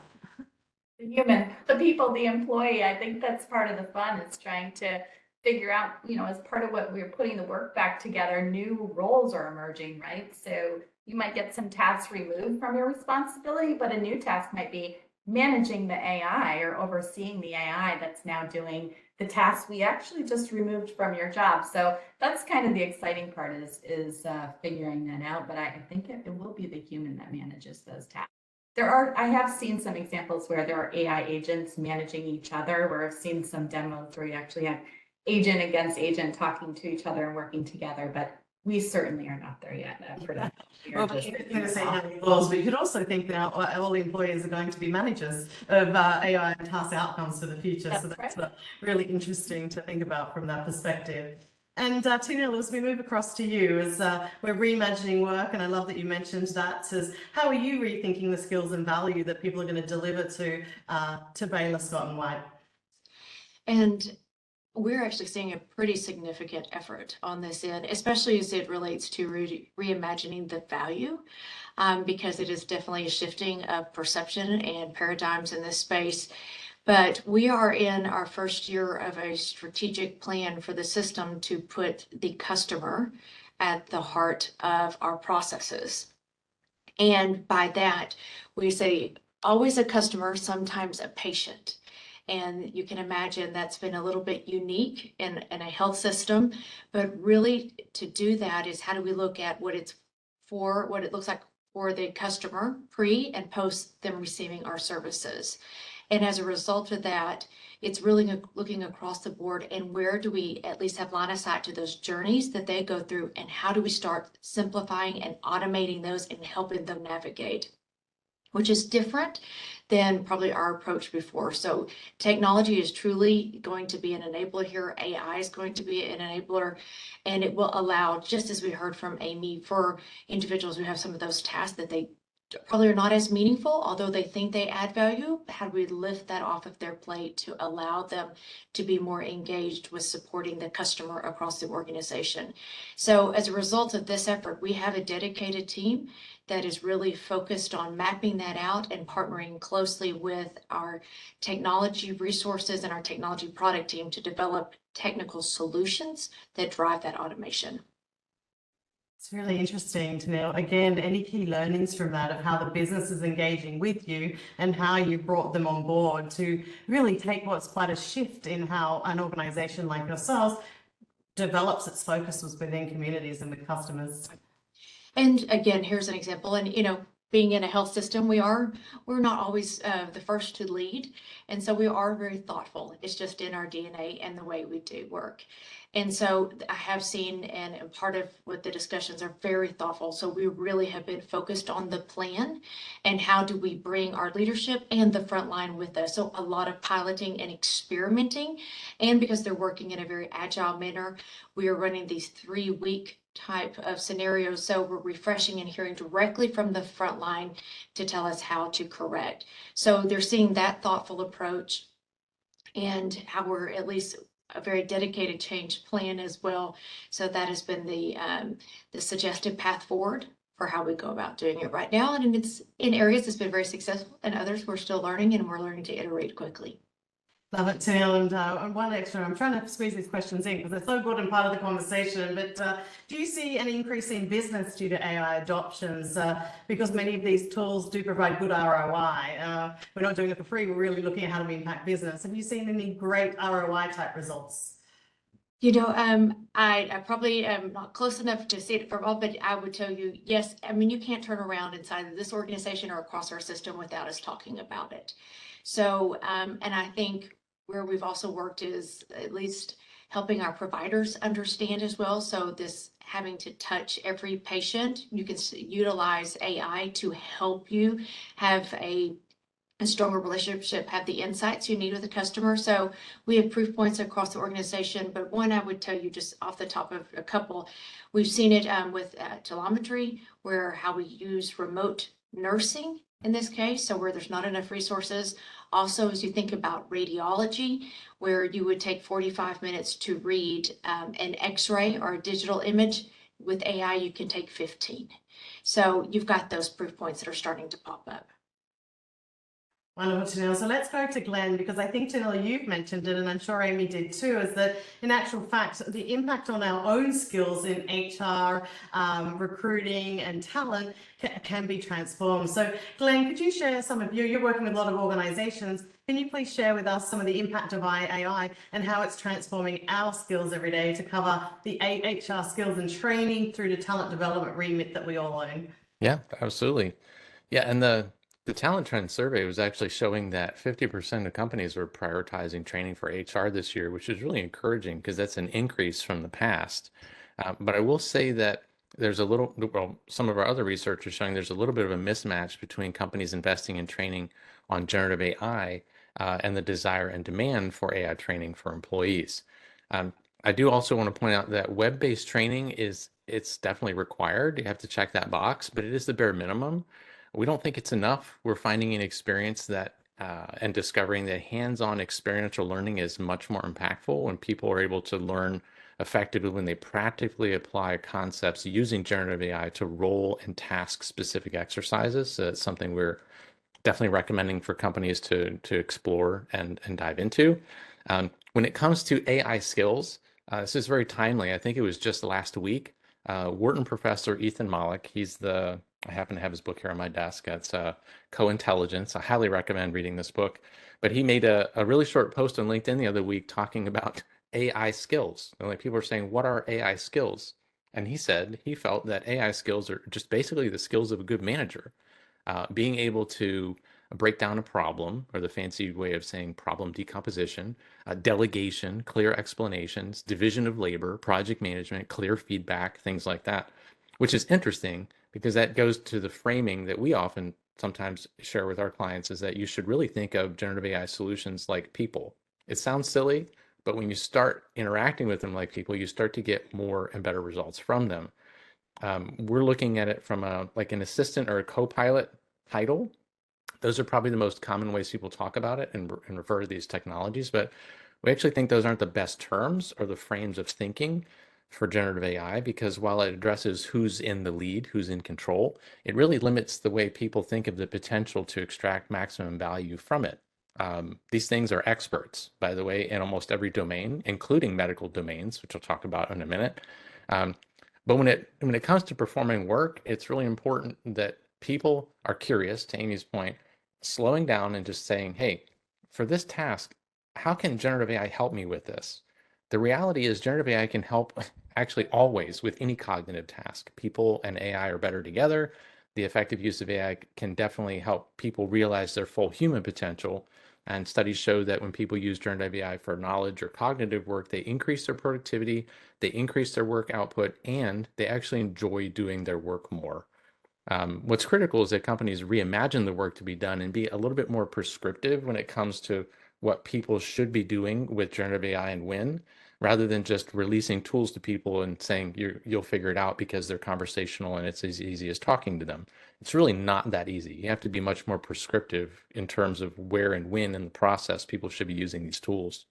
[SPEAKER 3] The human, the people, the employee. I think that's part of the fun, is trying to figure out, as part of what we're putting the work back together, new roles are emerging, right? So you might get some tasks removed from your responsibility, but a new task might be managing the AI or overseeing the AI that's now doing the tasks we actually just removed from your job. So that's kind of the exciting part, is figuring that out. But I think it will be the human that manages those tasks. I have seen some examples where there are AI agents managing each other, where I've seen some demos where you actually have agent against agent talking to each other and working together, but we certainly are not there yet.
[SPEAKER 1] Well, but you're going to say how many laws, but you could also think that all the employees are going to be managers of AI and task outcomes for the future. So that's right. Really interesting to think about from that perspective. And Tenneil, as we move across to you, as we're reimagining work, and I love that you mentioned that, says, how are you rethinking the skills and value that people are going to deliver to Baylor Scott White?
[SPEAKER 2] And we're actually seeing a pretty significant effort on this end, especially as it relates to reimagining the value, because it is definitely a shifting of perception and paradigms in this space. But we are in our first year of a strategic plan for the system to put the customer at the heart of our processes. And by that, we say always a customer, sometimes a patient. And you can imagine that's been a little bit unique in a health system. But really, to do that is, how do we look at what it looks like for the customer pre and post them receiving our services. And as a result of that, it's really looking across the board, and where do we at least have line of sight to those journeys that they go through, and how do we start simplifying and automating those and helping them navigate, which is different than probably our approach before. So technology is truly going to be an enabler here. AI is going to be an enabler, and it will allow, just as we heard from Amy, for individuals who have some of those tasks that they probably are not as meaningful, although they think they add value. How do we lift that off of their plate to allow them to be more engaged with supporting the customer across the organization? So as a result of this effort, we have a dedicated team that is really focused on mapping that out and partnering closely with our technology resources and our technology product team to develop technical solutions that drive that automation.
[SPEAKER 1] It's really interesting to know, again, any key learnings from that of how the business is engaging with you and how you brought them on board to really take what's quite a shift in how an organization like yourselves develops its focus within communities and with customers.
[SPEAKER 2] And again, here's an example. And, being in a health system, we're not always the first to lead. And so we are very thoughtful. It's just in our DNA and the way we do work. And so I have seen, and part of what the discussions are very thoughtful. So we really have been focused on the plan and how do we bring our leadership and the front line with us. So a lot of piloting and experimenting. And because they're working in a very agile manner, we are running these 3-week type of scenarios. So we're refreshing and hearing directly from the front line to tell us how to correct. So they're seeing that thoughtful approach and how we're at least a very dedicated change plan as well. So that has been the suggested path forward for how we go about doing it right now. And it's in areas it's been very successful, and others we're still learning, and we're learning to iterate quickly.
[SPEAKER 1] Love it, Tenneil. And one extra, I'm trying to squeeze these questions in because they're so good and part of the conversation, but do you see an increase in business due to AI adoptions? Because many of these tools do provide good ROI. We're not doing it for free, we're really looking at how to impact business. Have you seen any great ROI type results?
[SPEAKER 2] I probably am not close enough to see it from all, but I would tell you, yes. I mean, you can't turn around inside of this organization or across our system without us talking about it. So, and I think where we've also worked is at least helping our providers understand as well. So this having to touch every patient, you can utilize AI to help you have a stronger relationship, have the insights you need with the customer. So we have proof points across the organization, but one I would tell you just off the top of a couple, we've seen it with telemetry, where how we use remote nursing in this case, so where there's not enough resources. Also, as you think about radiology, where you would take 45 minutes to read an x-ray or a digital image, with AI you can take 15. So you've got those proof points that are starting to pop up.
[SPEAKER 1] Wonderful, Tenneil. So let's go to Glenn, because I think, Tenneil, you've mentioned it, and I'm sure Amy did too, is that in actual fact, the impact on our own skills in HR, recruiting and talent can be transformed. So Glenn, could you share some of you're working with a lot of organizations. Can you please share with us some of the impact of AI and how it's transforming our skills every day to cover the HR skills and training through to talent development remit that we all own?
[SPEAKER 4] Yeah, absolutely. Yeah, and the talent trend survey was actually showing that 50% of companies were prioritizing training for HR this year, which is really encouraging because that's an increase from the past. But I will say that there's a little, well, some of our other research is showing there's a little bit of a mismatch between companies investing in training on generative AI and the desire and demand for AI training for employees. I do also want to point out that web-based training it's definitely required. You have to check that box, but it is the bare minimum. We don't think it's enough. We're finding an experience that and discovering that hands-on experiential learning is much more impactful when people are able to learn effectively when they practically apply concepts using generative AI to role and task specific exercises. So it's something we're definitely recommending for companies to explore and dive into. When it comes to AI skills, this is very timely. I think it was just last week. Wharton professor Ethan Mollick, I happen to have his book here on my desk. It's Co-Intelligence. I highly recommend reading this book. But he made a really short post on LinkedIn the other week talking about AI skills. And like people are saying, what are AI skills? And he said he felt that AI skills are just basically the skills of a good manager. Being able to break down a problem, or the fancy way of saying problem decomposition, delegation, clear explanations, division of labor, project management, clear feedback, things like that, which is interesting because that goes to the framing that we often sometimes share with our clients, is that you should really think of generative AI solutions like people. It sounds silly, but when you start interacting with them like people, you start to get more and better results from them. We're looking at it from like an assistant or a co-pilot title. Those are probably the most common ways people talk about it and refer to these technologies, but we actually think those aren't the best terms or the frames of thinking for generative AI, because while it addresses who's in the lead, who's in control, it really limits the way people think of the potential to extract maximum value from it. These things are experts, by the way, in almost every domain, including medical domains, which I'll talk about in a minute. But when it comes to performing work, it's really important that people are curious, to Amy's point, slowing down and just saying, hey, for this task, how can generative AI help me with this? The reality is generative AI can help actually always with any cognitive task. People and AI are better together. The effective use of AI can definitely help people realize their full human potential. And studies show that when people use generative AI for knowledge or cognitive work, they increase their productivity, they increase their work output, and they actually enjoy doing their work more. What's critical is that companies reimagine the work to be done and be a little bit more prescriptive when it comes to what people should be doing with generative AI and when, rather than just releasing tools to people and saying you'll figure it out because they're conversational and it's as easy as talking to them. It's really not that easy. You have to be much more prescriptive in terms of where and when in the process people should be using these tools.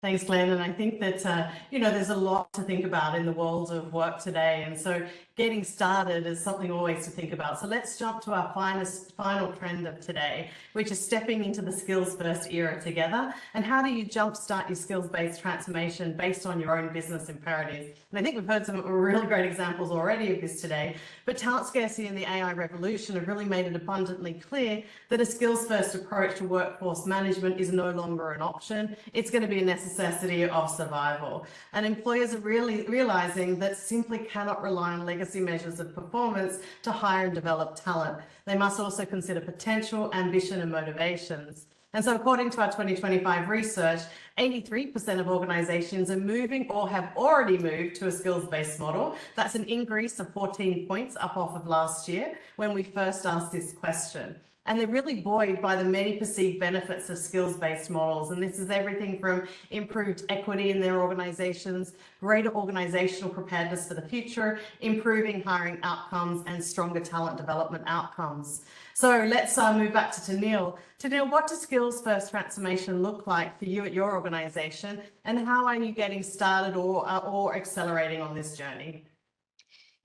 [SPEAKER 1] Thanks, Glenn. And I think that, there's a lot to think about in the world of work today. And so getting started is something always to think about. So let's jump to our final trend of today, which is stepping into the skills first era together. And how do you jumpstart your skills-based transformation based on your own business imperatives? And I think we've heard some really great examples already of this today, but talent scarcity and the AI revolution have really made it abundantly clear that a skills-first approach to workforce management is no longer an option. It's going to be a necessity of survival. And employers are really realizing that simply cannot rely on legacy measures of performance to hire and develop talent. They must also consider potential, ambition, and motivations. And so according to our 2025 research, 83% of organizations are moving or have already moved to a skills-based model. That's an increase of 14 points up off of last year when we first asked this question. And they're really buoyed by the many perceived benefits of skills-based models. And this is everything from improved equity in their organizations, greater organizational preparedness for the future, improving hiring outcomes, and stronger talent development outcomes. So let's move back to Tenneil. Tenneil, what does skills-first transformation look like for you at your organization? And how are you getting started or accelerating on this journey?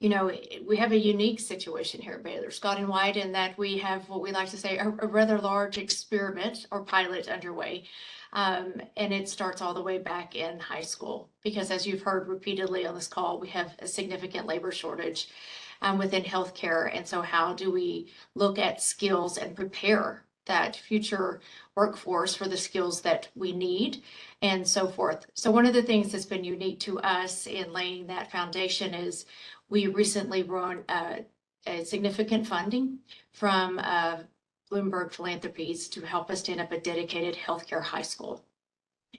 [SPEAKER 2] We have a unique situation here at Baylor Scott White in that we have what we like to say a rather large experiment or pilot underway. And it starts all the way back in high school, because as you've heard repeatedly on this call, we have a significant labor shortage within healthcare. And so how do we look at skills and prepare that future workforce for the skills that we need and so forth? So one of the things that's been unique to us in laying that foundation is we recently won a significant funding from Bloomberg Philanthropies to help us stand up a dedicated healthcare high school.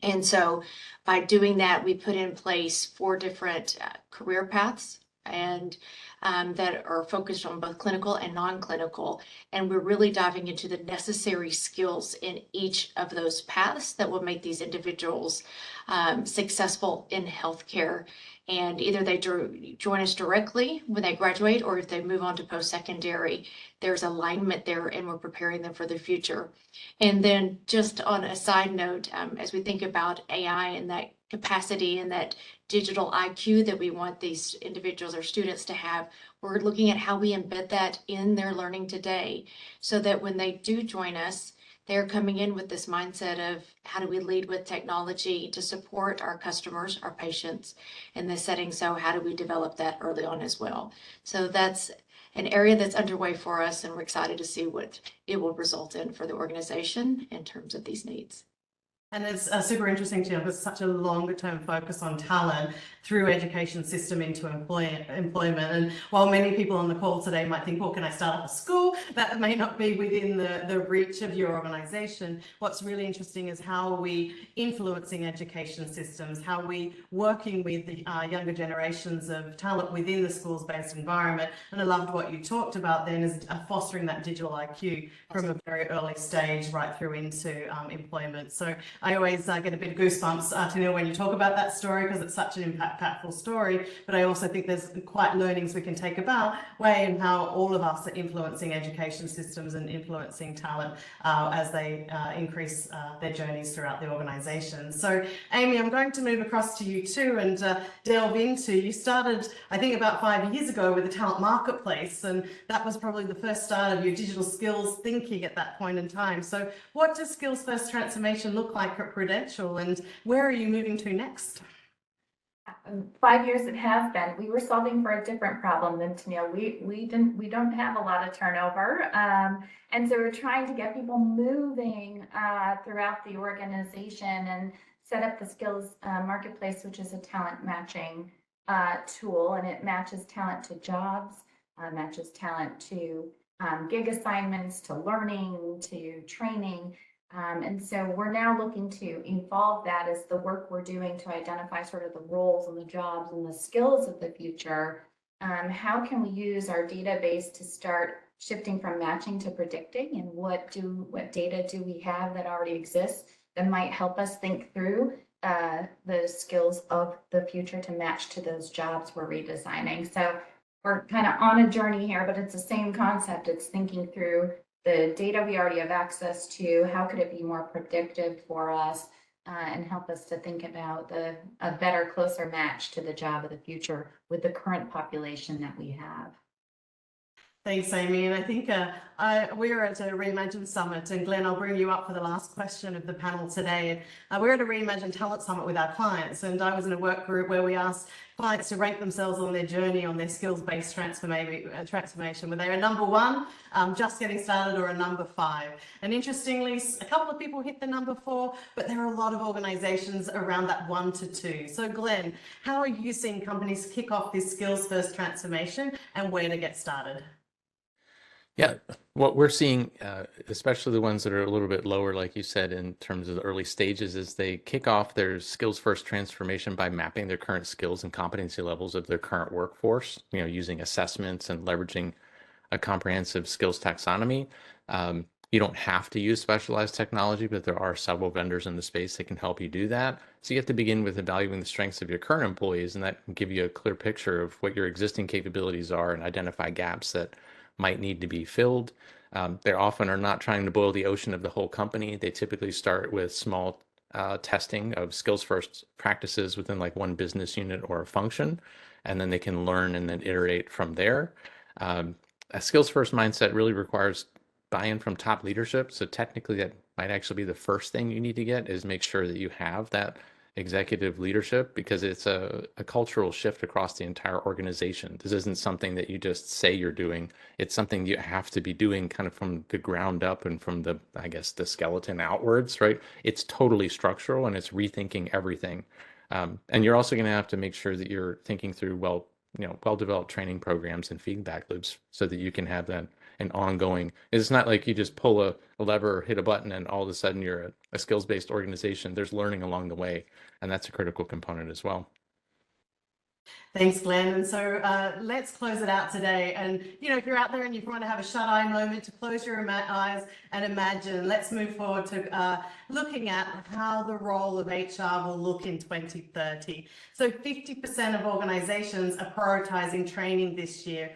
[SPEAKER 2] And so by doing that, we put in place 4 different career paths and that are focused on both clinical and non-clinical. And we're really diving into the necessary skills in each of those paths that will make these individuals successful in healthcare. And either they join us directly when they graduate, or if they move on to post-secondary, there's alignment there and we're preparing them for the future. And then just on a side note, as we think about AI and that capacity and that digital IQ that we want these individuals or students to have, we're looking at how we embed that in their learning today so that when they do join us, they're coming in with this mindset of how do we lead with technology to support our customers, our patients in this setting. So how do we develop that early on as well? So that's an area that's underway for us, and we're excited to see what it will result in for the organization in terms of these needs.
[SPEAKER 1] And it's super interesting to know there's such a longer term focus on talent through education system into employment. And while many people on the call today might think, well, can I start up a school? That may not be within the reach of your organization. What's really interesting is how are we influencing education systems, how are we working with the younger generations of talent within the schools-based environment. And I loved what you talked about then is fostering that digital IQ from a very early stage right through into employment. So I always get a bit of goosebumps, Tenneil, when you talk about that story because it's such an impactful story. But I also think there's quite learnings we can take about way and how all of us are influencing education systems and influencing talent as they increase their journeys throughout the organisation. So, Amy, I'm going to move across to you too and delve into, you started, I think, about 5 years ago with the talent marketplace, and that was probably the first start of your digital skills thinking at that point in time. So what does skills first transformation look like at Prudential, and where are you moving to next?
[SPEAKER 3] 5 years it has been. We were solving for a different problem than Tenneil. We don't have a lot of turnover, and so we're trying to get people moving throughout the organization and set up the skills marketplace, which is a talent matching tool, and it matches talent to jobs, matches talent to gig assignments, to learning, to training. And so we're now looking to evolve that as the work we're doing to identify sort of the roles and the jobs and the skills of the future. How can we use our database to start shifting from matching to predicting, and what data do we have that already exists that might help us think through the skills of the future to match to those jobs we're redesigning. So we're kind of on a journey here, but it's the same concept. It's thinking through the data we already have access to, how could it be more predictive for us, and help us to think about a better, closer match to the job of the future with the current population that we have.
[SPEAKER 1] Thanks, Amy. And I think we were at a Reimagine Summit, and Glenn, I'll bring you up for the last question of the panel today. We're at a Reimagine Talent Summit with our clients, and I was in a work group where we asked clients to rank themselves on their journey on their skills-based transformation, where they were number 1, just getting started, or a number 5. And interestingly, a couple of people hit the number 4, but there are a lot of organizations around that 1 to 2. So Glenn, how are you seeing companies kick off this skills-first transformation, and where to get started?
[SPEAKER 4] Yeah, what we're seeing, especially the ones that are a little bit lower, like you said, in terms of the early stages, is they kick off their skills first transformation by mapping their current skills and competency levels of their current workforce, using assessments and leveraging a comprehensive skills taxonomy. You don't have to use specialized technology, but there are several vendors in the space that can help you do that. So you have to begin with evaluating the strengths of your current employees, and that can give you a clear picture of what your existing capabilities are and identify gaps that might need to be filled. They often are not trying to boil the ocean of the whole company. They typically start with small testing of skills first practices within like one business unit or a function, and then they can learn and then iterate from there. A skills first mindset really requires buy-in from top leadership. So technically that might actually be the first thing you need to get, is make sure that you have that executive leadership, because it's a cultural shift across the entire organization. This isn't something that you just say you're doing. It's something you have to be doing kind of from the ground up and from the, I guess, the skeleton outwards, right? It's totally structural, and it's rethinking everything. And you're also going to have to make sure that you're thinking through well-developed training programs and feedback loops, so that you can have that an ongoing. It's not like you just pull a lever or hit a button and all of a sudden you're a skills-based organization. There's learning along the way, and that's a critical component as well.
[SPEAKER 1] Thanks, Glenn. And so let's close it out today. And, if you're out there and you want to have a shut-eye moment to close your eyes and imagine, let's move forward to looking at how the role of HR will look in 2030. So 50% of organizations are prioritizing training this year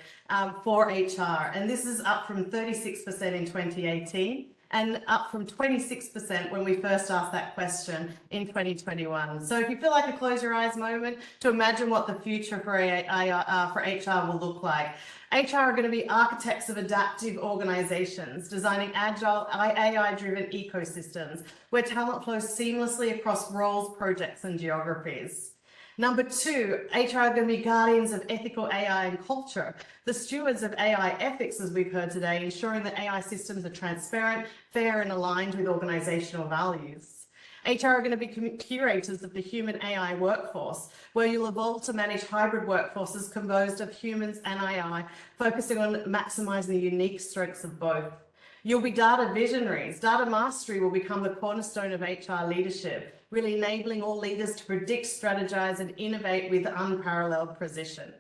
[SPEAKER 1] for HR. And this is up from 36% in 2018. And up from 26% when we first asked that question in 2021. So if you feel like a close your eyes moment to imagine what the future for HR will look like. HR are going to be architects of adaptive organizations, designing agile, AI-driven ecosystems where talent flows seamlessly across roles, projects, and geographies. Number 2, HR are going to be guardians of ethical AI and culture, the stewards of AI ethics, as we've heard today, ensuring that AI systems are transparent, fair, and aligned with organizational values. HR are going to be curators of the human AI workforce, where you'll evolve to manage hybrid workforces composed of humans and AI, focusing on maximizing the unique strengths of both. You'll be data visionaries. Data mastery will become the cornerstone of HR leadership, really enabling all leaders to predict, strategize, and innovate with unparalleled precision.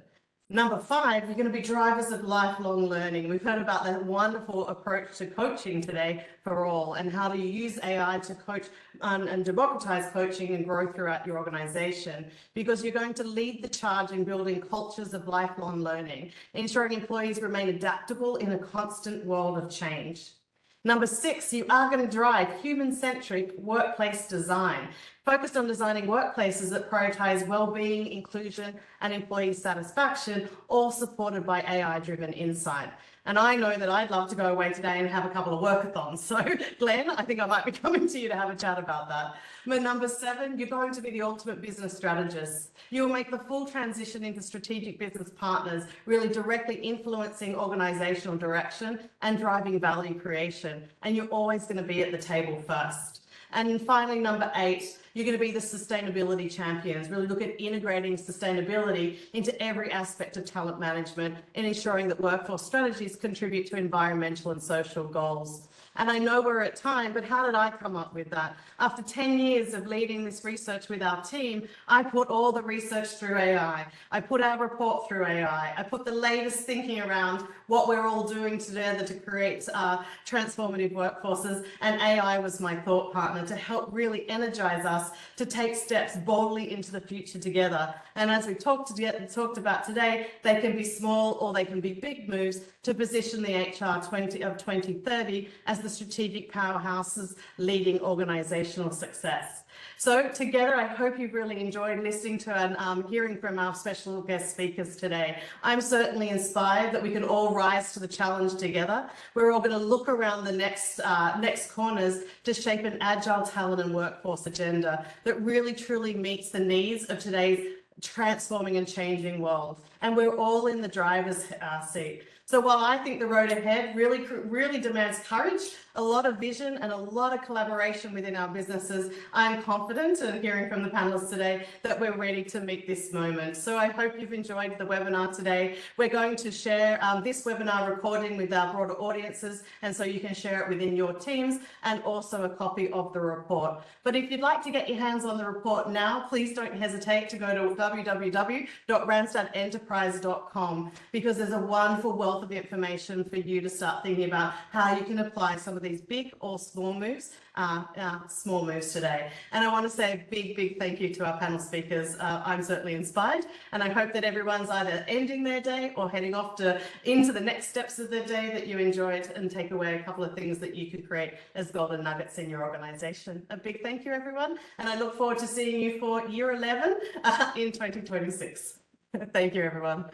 [SPEAKER 1] Number 5, you're going to be drivers of lifelong learning. We've heard about that wonderful approach to coaching today for all, and how to use AI to coach and democratize coaching and grow throughout your organization, because you're going to lead the charge in building cultures of lifelong learning, ensuring employees remain adaptable in a constant world of change. Number 6, you are going to drive human-centric workplace design, focused on designing workplaces that prioritize well-being, inclusion, and employee satisfaction, all supported by AI-driven insight. And I know that I'd love to go away today and have a couple of workathons. So Glenn, I think I might be coming to you to have a chat about that. But number 7, you're going to be the ultimate business strategist. You'll make the full transition into strategic business partners, really directly influencing organizational direction and driving value creation. And you're always going to be at the table first. And finally, number 8, you're going to be the sustainability champions, really look at integrating sustainability into every aspect of talent management and ensuring that workforce strategies contribute to environmental and social goals. And I know we're at time, but how did I come up with that? After 10 years of leading this research with our team, I put all the research through AI. I put our report through AI. I put the latest thinking around what we're all doing together to create transformative workforces. And AI was my thought partner to help really energize us to take steps boldly into the future together. And as we talked about today, they can be small or they can be big moves to position the HR 2030 as the strategic powerhouses leading organizational success. So together, I hope you've really enjoyed listening to and hearing from our special guest speakers today. I'm certainly inspired that we can all rise to the challenge together. We're all going to look around the next corners to shape an agile talent and workforce agenda that really truly meets the needs of today's transforming and changing world. And we're all in the driver's seat. So while I think the road ahead really demands courage, a lot of vision and a lot of collaboration within our businesses, I'm confident, and hearing from the panelists today, that we're ready to meet this moment. So I hope you've enjoyed the webinar today. We're going to share this webinar recording with our broader audiences, and so you can share it within your teams, and also a copy of the report. But if you'd like to get your hands on the report now, please don't hesitate to go to www.randstadenterprise.com, because there's a wonderful wealth of information for you to start thinking about how you can apply some of these big or small moves today. And I want to say a big thank you to our panel speakers. I'm certainly inspired, and I hope that everyone's either ending their day or heading off into the next steps of their day that you enjoyed, and take away a couple of things that you could create as golden nuggets in your organization. A big thank you, everyone, and I look forward to seeing you for year 11 in 2026. Thank you, everyone.